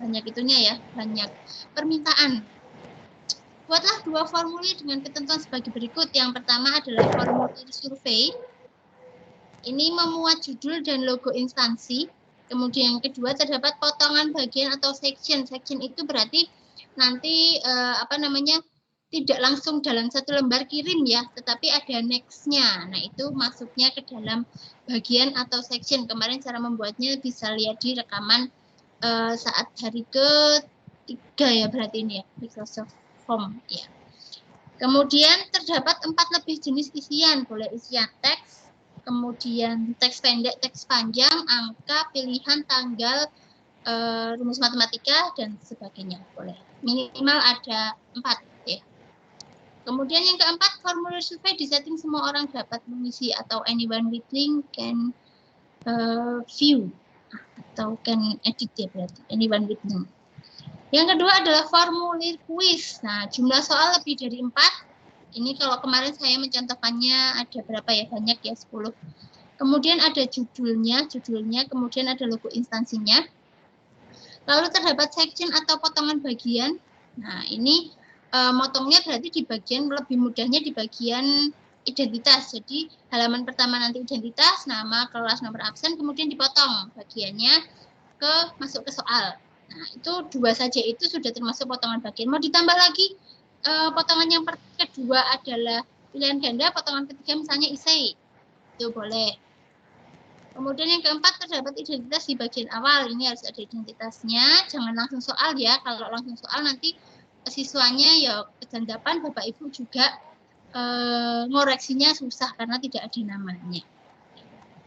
banyak itunya ya, banyak permintaan. Buatlah 2 formulir dengan ketentuan sebagai berikut. Yang pertama adalah formulir survei. Ini memuat judul dan logo instansi. Kemudian yang kedua terdapat potongan bagian atau section. Section itu berarti nanti tidak langsung dalam satu lembar kirim ya, tetapi ada next-nya. Nah, itu masuknya ke dalam bagian atau section. Kemarin cara membuatnya bisa lihat di rekaman saat hari ke-3 ya, berarti ini ya, Microsoft Form ya. Kemudian terdapat 4 lebih jenis isian, boleh isian teks, kemudian teks pendek, teks panjang, angka, pilihan, tanggal, rumus matematika, dan sebagainya. Boleh. Minimal ada 4 ya. Kemudian yang keempat, formulir survei disetting semua orang dapat mengisi atau anyone with link can view atau can edit ya, berarti anyone with link. Yang kedua adalah formulir kuis. Nah, jumlah soal lebih dari 4. Ini kalau kemarin saya mencontohkannya ada berapa ya? Banyak ya, 10. Kemudian ada judulnya, kemudian ada logo instansinya. Lalu terdapat section atau potongan bagian. Nah, ini motongnya berarti di bagian, lebih mudahnya di bagian identitas. Jadi halaman pertama nanti identitas, nama, kelas, nomor absen, kemudian dipotong bagiannya masuk ke soal. Nah, itu 2 saja itu sudah termasuk potongan bagian. Mau ditambah lagi potongan yang kedua adalah pilihan ganda, potongan ketiga misalnya essay. Itu boleh. Kemudian yang keempat terdapat identitas di bagian awal. Ini harus ada identitasnya, jangan langsung soal ya. Kalau langsung soal nanti siswanya ya kejandapan, Bapak Ibu juga ngoreksinya susah karena tidak ada namanya.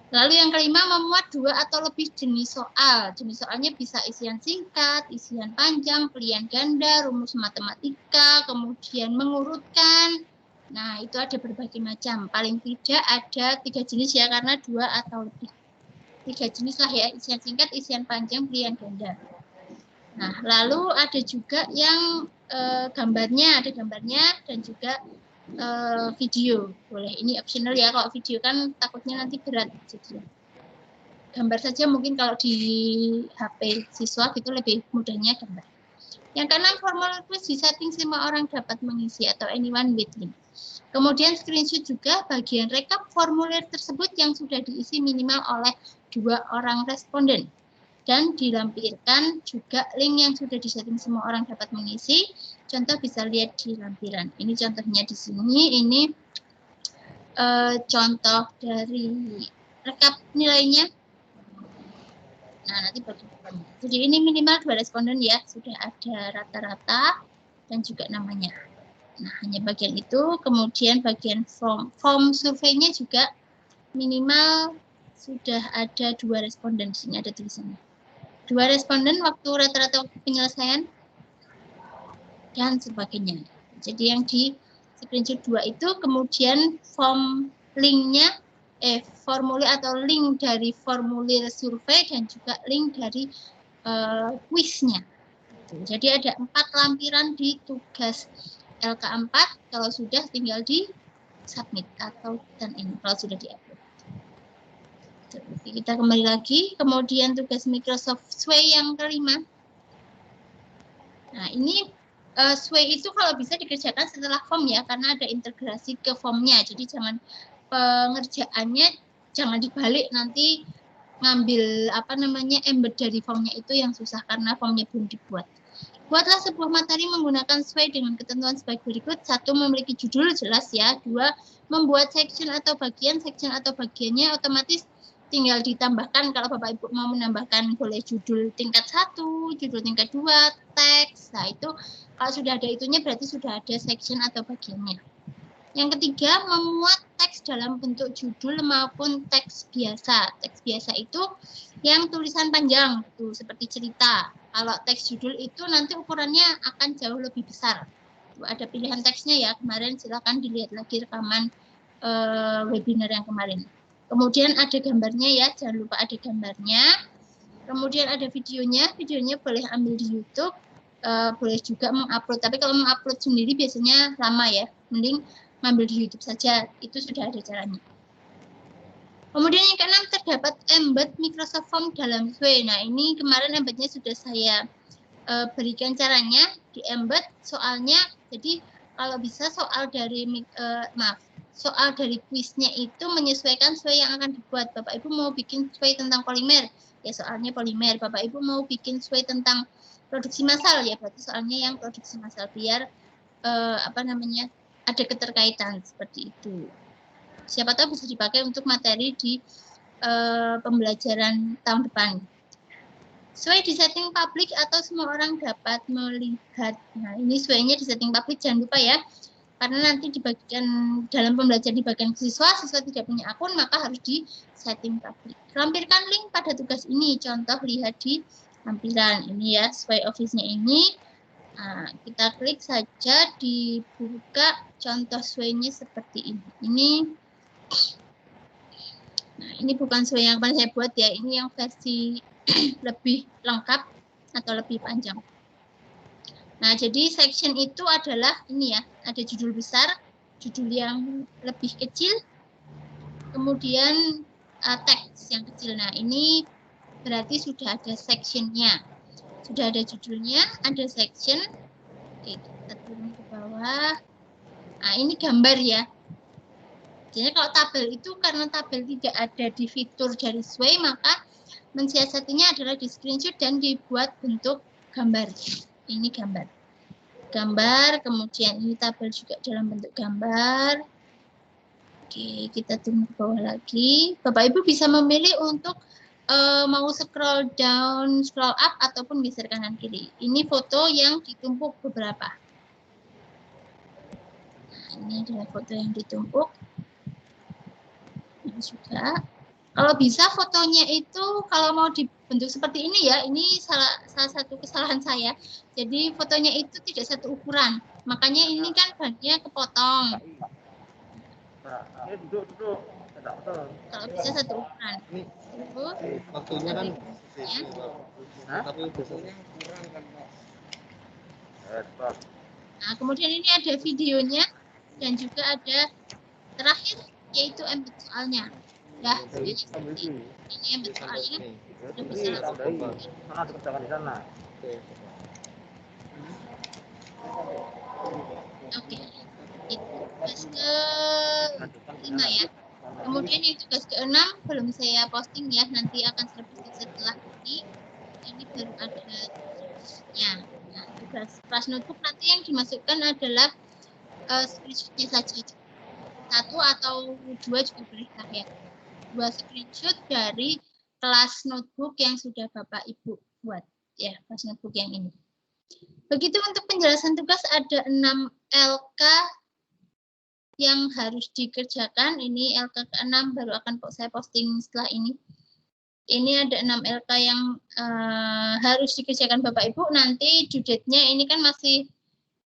Lalu yang kelima, memuat 2 atau lebih jenis soal. Jenis soalnya bisa isian singkat, isian panjang, pilihan ganda, rumus matematika, kemudian mengurutkan. Nah, itu ada berbagai macam. Paling tidak ada 3 jenis ya, karena 2 atau lebih. 3 jenis lah ya, isian singkat, isian panjang, pilihan ganda. Nah, lalu ada juga yang gambarnya, dan juga video. Boleh, ini optional ya, kalau video kan takutnya nanti berat. Jadi gambar saja mungkin kalau di HP siswa gitu lebih mudahnya gambar. Yang keenam, formulir kuis disetting semua orang dapat mengisi atau anyone with link. Kemudian screenshot juga bagian rekap formulir tersebut yang sudah diisi minimal oleh 2 orang responden. Dan dilampirkan juga link yang sudah disetting semua orang dapat mengisi. Contoh bisa lihat di lampiran. Ini contohnya di sini. Ini contoh dari rekap nilainya. Nah, nanti bagi-bagi. Jadi ini minimal 2 responden ya. Sudah ada rata-rata dan juga namanya. Nah, hanya bagian itu. Kemudian bagian form surveinya juga minimal sudah ada 2 responden. Di sini ada tulisannya. 2 responden, waktu rata-rata waktu penyelesaian, dan sebagainya. Jadi yang di screenshot 2 itu, kemudian form linknya, formulir atau link dari formulir survei dan juga link dari kuisnya. Jadi ada 4 lampiran di tugas LK4. Kalau sudah tinggal di submit atau dan ini kalau sudah di-upload. Kita kembali lagi, kemudian tugas Microsoft Sway yang kelima. Nah, ini Sway itu kalau bisa dikerjakan setelah form ya, karena ada integrasi ke formnya. Jadi jangan pengerjaannya jangan dibalik, nanti ngambil embed dari formnya itu yang susah karena formnya belum dibuat. Buatlah sebuah materi menggunakan Sway dengan ketentuan sebagai berikut. 1. Memiliki judul jelas ya. 2. Membuat section atau bagiannya otomatis tinggal ditambahkan. Kalau Bapak Ibu mau menambahkan boleh judul tingkat 1, judul tingkat 2, teks. Nah itu kalau sudah ada itunya berarti sudah ada section atau bagiannya. Yang ketiga, memuat teks dalam bentuk judul maupun teks biasa. Teks biasa itu yang tulisan panjang, tuh seperti cerita. Kalau teks judul itu nanti ukurannya akan jauh lebih besar. Tuh, ada pilihan teksnya ya, kemarin silakan dilihat lagi rekaman webinar yang kemarin. Kemudian ada gambarnya ya, jangan lupa ada gambarnya. Kemudian ada videonya boleh ambil di YouTube, boleh juga mengupload. Tapi kalau mengupload sendiri biasanya lama ya, mending ngambil di YouTube saja, itu sudah ada caranya. Kemudian yang keenam, terdapat embed Microsoft Form dalam Sway. Nah, ini kemarin embednya sudah saya berikan caranya di embed soalnya. Jadi kalau bisa soal dari kuisnya itu menyesuaikan Sway yang akan dibuat. Bapak Ibu mau bikin Sway tentang polimer, ya soalnya polimer. Bapak Ibu mau bikin Sway tentang produksi massal, ya berarti soalnya yang produksi massal, biar ada keterkaitan seperti itu. Siapa tahu bisa dipakai untuk materi di pembelajaran tahun depan. Sway di setting publik atau semua orang dapat melihat. Nah, ini Sway-nya di setting publik, jangan lupa ya. Karena nanti dibagikan dalam pembelajaran di bagian siswa tidak punya akun, maka harus di setting publik. Lampirkan link pada tugas ini. Contoh lihat di tampilan ini ya, Sway Office-nya ini. Nah, kita klik saja, dibuka contoh Sway-nya seperti ini. Nah, ini bukan Sway yang saya buat ya, ini yang versi lebih lengkap atau lebih panjang. Nah, jadi section itu adalah ini ya, ada judul besar, judul yang lebih kecil, kemudian teks yang kecil. Nah, ini berarti sudah ada sectionnya. Sudah ada judulnya, ada section. Oke, kita turun ke bawah. Nah, ini gambar ya. Jadi kalau tabel itu karena tabel tidak ada di fitur dari Sway, maka mensiasatinya adalah di screenshot dan dibuat bentuk gambar. Ini gambar. Gambar, kemudian ini tabel juga dalam bentuk gambar. Oke, kita turun ke bawah lagi. Bapak Ibu bisa memilih untuk mau scroll down, scroll up, ataupun geser kanan kiri. Ini foto yang ditumpuk beberapa. Nah, ini adalah foto yang ditumpuk. Ini juga. Kalau bisa fotonya itu kalau mau dibentuk seperti ini ya, ini salah satu kesalahan saya. Jadi fotonya itu tidak satu ukuran. Makanya ini kan bannya kepotong. Duduk. Kalau bisa satu ukuran. Waktunya kan Tapi biasanya kurang kan, Pak. Nah, kemudian ini ada videonya dan juga ada terakhir yaitu embed soalnya. Ya, ini embed soalnya sudah bisa langsung. Mana dikerjakan di sana? Oke. Itu tugas ke-5 ya. Kemudian yang tugas ke-6 belum saya posting ya, nanti akan saya posting setelah ini. Ini baru ada tugasnya. Nah, tugas kelas notebook nanti yang dimasukkan adalah screenshot-nya saja. 1 atau 2 juga boleh lah ya. 2 screenshot dari kelas notebook yang sudah Bapak Ibu buat ya, kelas notebook yang ini. Begitu untuk penjelasan tugas, ada 6 LK yang harus dikerjakan. Ini LK ke-6 baru akan saya posting setelah ini. Ini ada 6 LK yang harus dikerjakan Bapak Ibu. Nanti due date-nya ini kan masih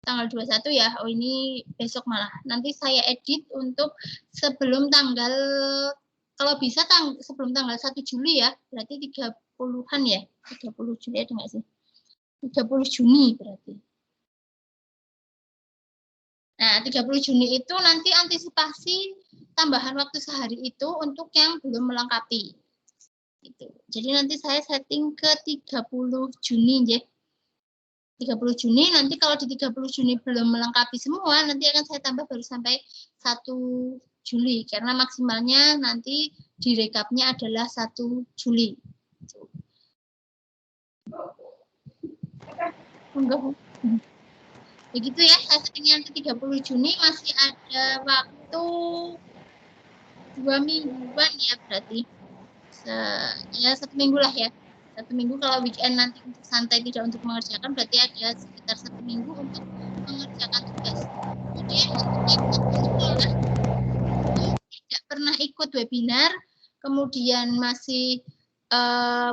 tanggal 21 ya. Oh, ini besok malah. Nanti saya edit untuk sebelum tanggal, kalau bisa sebelum tanggal 1 Juli ya. Berarti 30-an ya. 30 Juli ada nggak sih? 30 Juni berarti. Nah, 30 Juni itu nanti antisipasi tambahan waktu sehari itu untuk yang belum melengkapi. Gitu. Jadi nanti saya setting ke 30 Juni ya. 30 Juni, nanti kalau di 30 Juni belum melengkapi semua, nanti akan saya tambah baru sampai 1 Juli, karena maksimalnya nanti di rekapnya adalah 1 Juli. Begitu ya, hasilnya nanti 30 Juni masih ada waktu 2 mingguan ya berarti. Ya 1 minggu lah ya. 1 minggu kalau weekend nanti untuk santai tidak untuk mengerjakan, berarti ada sekitar 1 minggu untuk mengerjakan tugas. Kemudian untuk tidak pernah ikut webinar, kemudian masih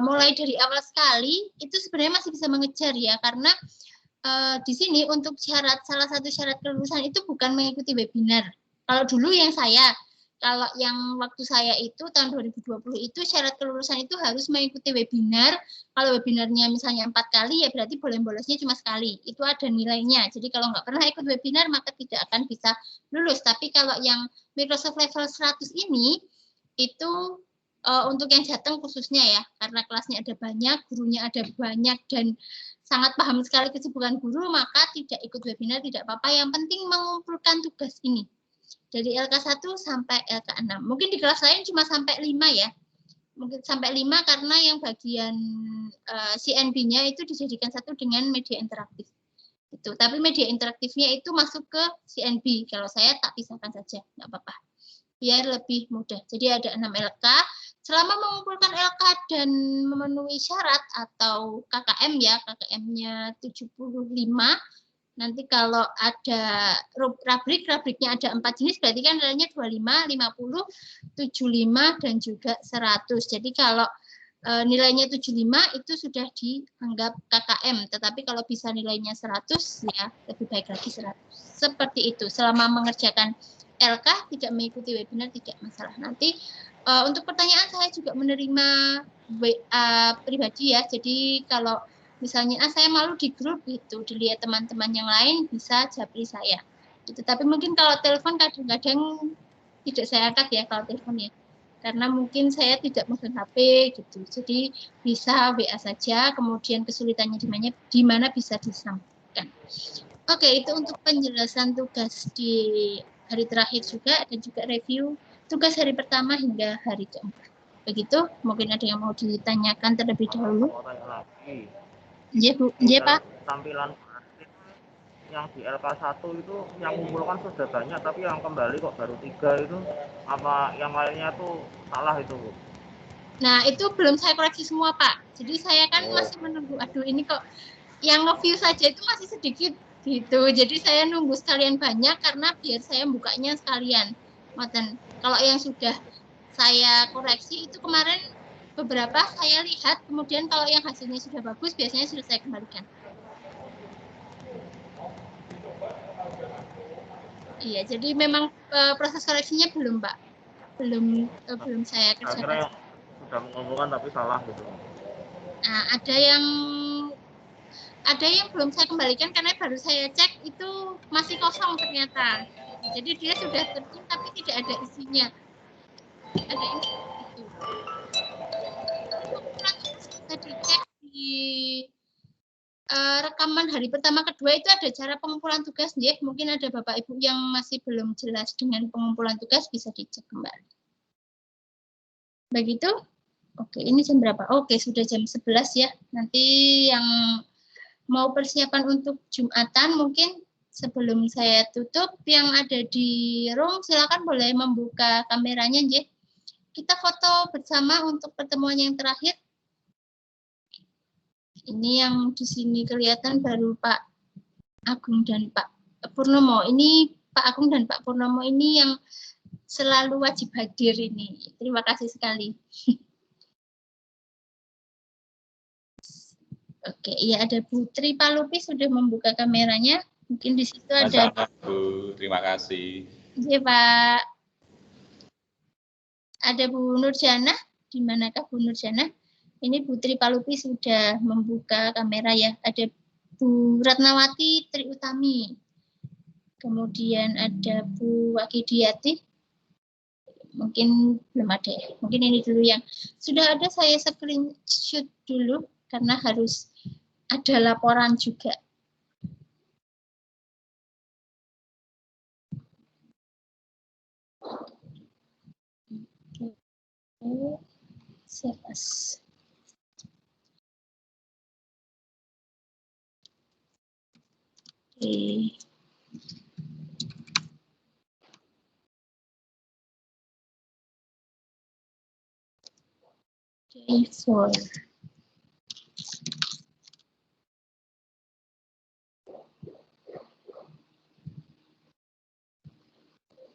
mulai dari awal sekali, itu sebenarnya masih bisa mengejar ya, karena di sini untuk salah satu syarat kelulusan itu bukan mengikuti webinar. Kalau dulu kalau yang waktu saya itu tahun 2020 itu syarat kelulusan itu harus mengikuti webinar. Kalau webinarnya misalnya 4 kali ya berarti boleh bolosnya cuma sekali. Itu ada nilainya. Jadi kalau nggak pernah ikut webinar maka tidak akan bisa lulus. Tapi kalau yang Microsoft level 100 ini itu untuk yang Jateng khususnya ya, karena kelasnya ada banyak, gurunya ada banyak dan sangat paham sekali kesibukan guru, maka tidak ikut webinar tidak apa-apa. Yang penting mengumpulkan tugas ini. Dari LK1 sampai LK6. Mungkin di kelas lain cuma sampai 5 ya. Mungkin sampai 5 karena yang bagian CNB-nya itu dijadikan satu dengan media interaktif. Itu. Tapi media interaktifnya itu masuk ke CNB. Kalau saya tak pisahkan saja, nggak apa-apa. Biar lebih mudah. Jadi ada 6 LK. Selama mengumpulkan LK dan memenuhi syarat atau KKM ya, KKM-nya 75, nanti kalau ada rubriknya ada 4 jenis, berarti kan nilainya 25, 50, 75, dan juga 100. Jadi kalau nilainya 75 itu sudah dianggap KKM, tetapi kalau bisa nilainya 100 ya lebih baik lagi 100. Seperti itu, selama mengerjakan LK tidak mengikuti webinar tidak masalah. Nanti untuk pertanyaan saya juga menerima WA pribadi ya, jadi kalau misalnya saya malu di grup gitu, dilihat teman-teman yang lain bisa japri saya. Gitu. Tapi mungkin kalau telepon kadang-kadang tidak saya angkat ya kalau telepon ya. Karena mungkin saya tidak megang HP gitu. Jadi bisa WA saja, kemudian kesulitannya di mana bisa disampaikan. Oke, itu untuk penjelasan tugas di hari terakhir juga dan juga review tugas hari pertama hingga hari keempat. Begitu, mungkin ada yang mau ditanyakan terlebih dahulu. Iya Bu, iya Pak. Tampilan yang di LK1 itu yang kumpulkan sudah banyak, tapi yang kembali kok baru 3 itu, apa yang lainnya tuh salah itu Bu? Nah itu belum saya koreksi semua Pak. Jadi saya kan masih menunggu, aduh ini kok yang nge-view saja itu masih sedikit gitu. Jadi saya nunggu sekalian banyak karena biar saya bukanya sekalian. Kalau yang sudah saya koreksi itu kemarin beberapa saya lihat, kemudian kalau yang hasilnya sudah bagus, biasanya sudah saya kembalikan. Iya, jadi memang proses koreksinya belum, Pak. Belum saya kerjakan. Akhirnya yang sudah mengumpulkan tapi salah gitu. Nah, ada yang belum saya kembalikan karena baru saya cek itu masih kosong ternyata. Jadi dia sudah terjun tapi tidak ada isinya. Ada yang itu. Bisa dicek di rekaman hari pertama kedua itu ada cara pengumpulan tugas, ya. Mungkin ada Bapak Ibu yang masih belum jelas dengan pengumpulan tugas bisa dicek kembali. Begitu? Oke, ini jam berapa? Oke, sudah jam 11 ya. Nanti yang mau persiapan untuk Jumatan mungkin sebelum saya tutup yang ada di room silakan boleh membuka kameranya, ya. Kita foto bersama untuk pertemuan yang terakhir. Ini yang di sini kelihatan baru Pak Agung dan Pak Purnomo. Ini Pak Agung dan Pak Purnomo ini yang selalu wajib hadir ini. Terima kasih sekali. Oke, ya ada Bu Tri Palupi sudah membuka kameranya. Mungkin di situ ada. Bu, terima kasih. Iya Pak. Ada Bu Nurjana. Di manakah Bu Nurjana? Ini Bu Tri Palupi sudah membuka kamera ya. Ada Bu Ratnawati Tri Utami. Kemudian ada Bu Wakidiati. Mungkin belum ada ya. Mungkin ini dulu yang sudah ada, saya screenshot dulu karena harus ada laporan juga. Save as. Oke. Day 4.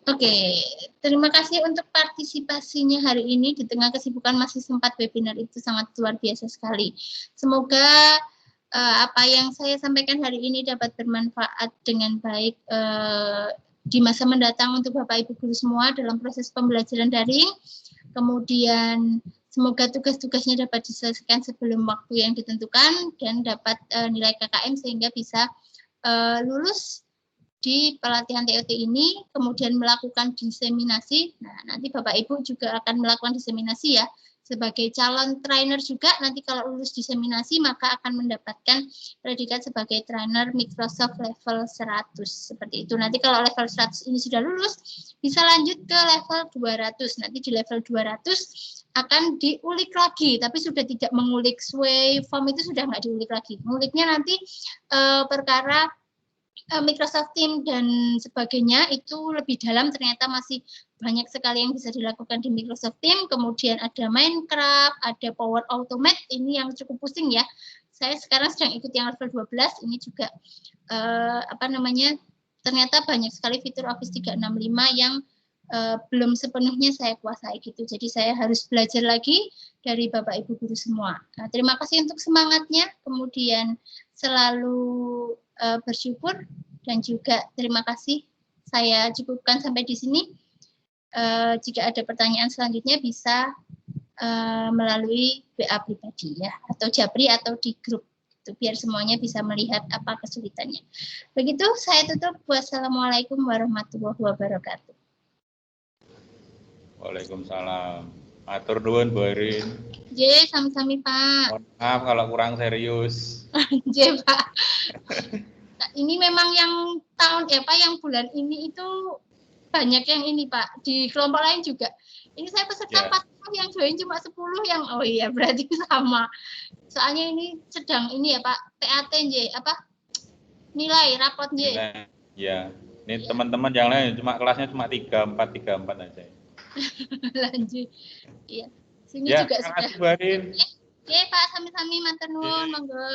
Oke, terima kasih untuk partisipasinya hari ini. Di tengah kesibukan masih sempat webinar itu sangat luar biasa sekali. Semoga apa yang saya sampaikan hari ini dapat bermanfaat dengan baik di masa mendatang untuk Bapak Ibu guru semua dalam proses pembelajaran daring. Kemudian semoga tugas-tugasnya dapat diselesaikan sebelum waktu yang ditentukan dan dapat nilai KKM sehingga bisa lulus di pelatihan TOT ini, kemudian melakukan diseminasi. Nah, nanti Bapak Ibu juga akan melakukan diseminasi ya. Sebagai calon trainer juga, nanti kalau lulus diseminasi, maka akan mendapatkan predikat sebagai trainer Microsoft level 100. Seperti itu. Nanti kalau level 100 ini sudah lulus, bisa lanjut ke level 200. Nanti di level 200 akan diulik lagi, tapi sudah tidak mengulik sway form itu sudah nggak diulik lagi. Menguliknya nanti perkara Microsoft Teams dan sebagainya itu lebih dalam, ternyata masih banyak sekali yang bisa dilakukan di Microsoft Teams. Kemudian ada Minecraft, ada Power Automate, ini yang cukup pusing ya. Saya sekarang sedang ikut yang level 12, ini juga ternyata banyak sekali fitur Office 365 yang belum sepenuhnya saya kuasai gitu. Jadi saya harus belajar lagi dari Bapak Ibu guru semua. Nah, terima kasih untuk semangatnya, kemudian selalu bersyukur, dan juga terima kasih. Saya cukupkan sampai di sini. Jika ada pertanyaan selanjutnya bisa melalui WA pribadi ya, atau Japri atau di grup, itu biar semuanya bisa melihat apa kesulitannya. Begitu saya tutup. Wassalamualaikum warahmatullahi wabarakatuh. Waalaikumsalam. Atur nuwun Bu Erin. J, sami-sami Pak. Mohon maaf kalau kurang serius. J Pak. Nah, ini memang yang yang bulan ini itu banyak yang ini Pak. Di kelompok lain juga. Ini saya peserta 40 yang join cuma 10 yang oh iya berarti sama. Soalnya ini sedang ini ya Pak, TAT J nilai rapot J. Ya. Ini teman-teman yang lain kelasnya cuma 34 aja. Lanjut. Iya. Sini ya, juga sudah. Terima kasih Bu Erin. Oke, Pak, sami-sami matur nuwun, monggo.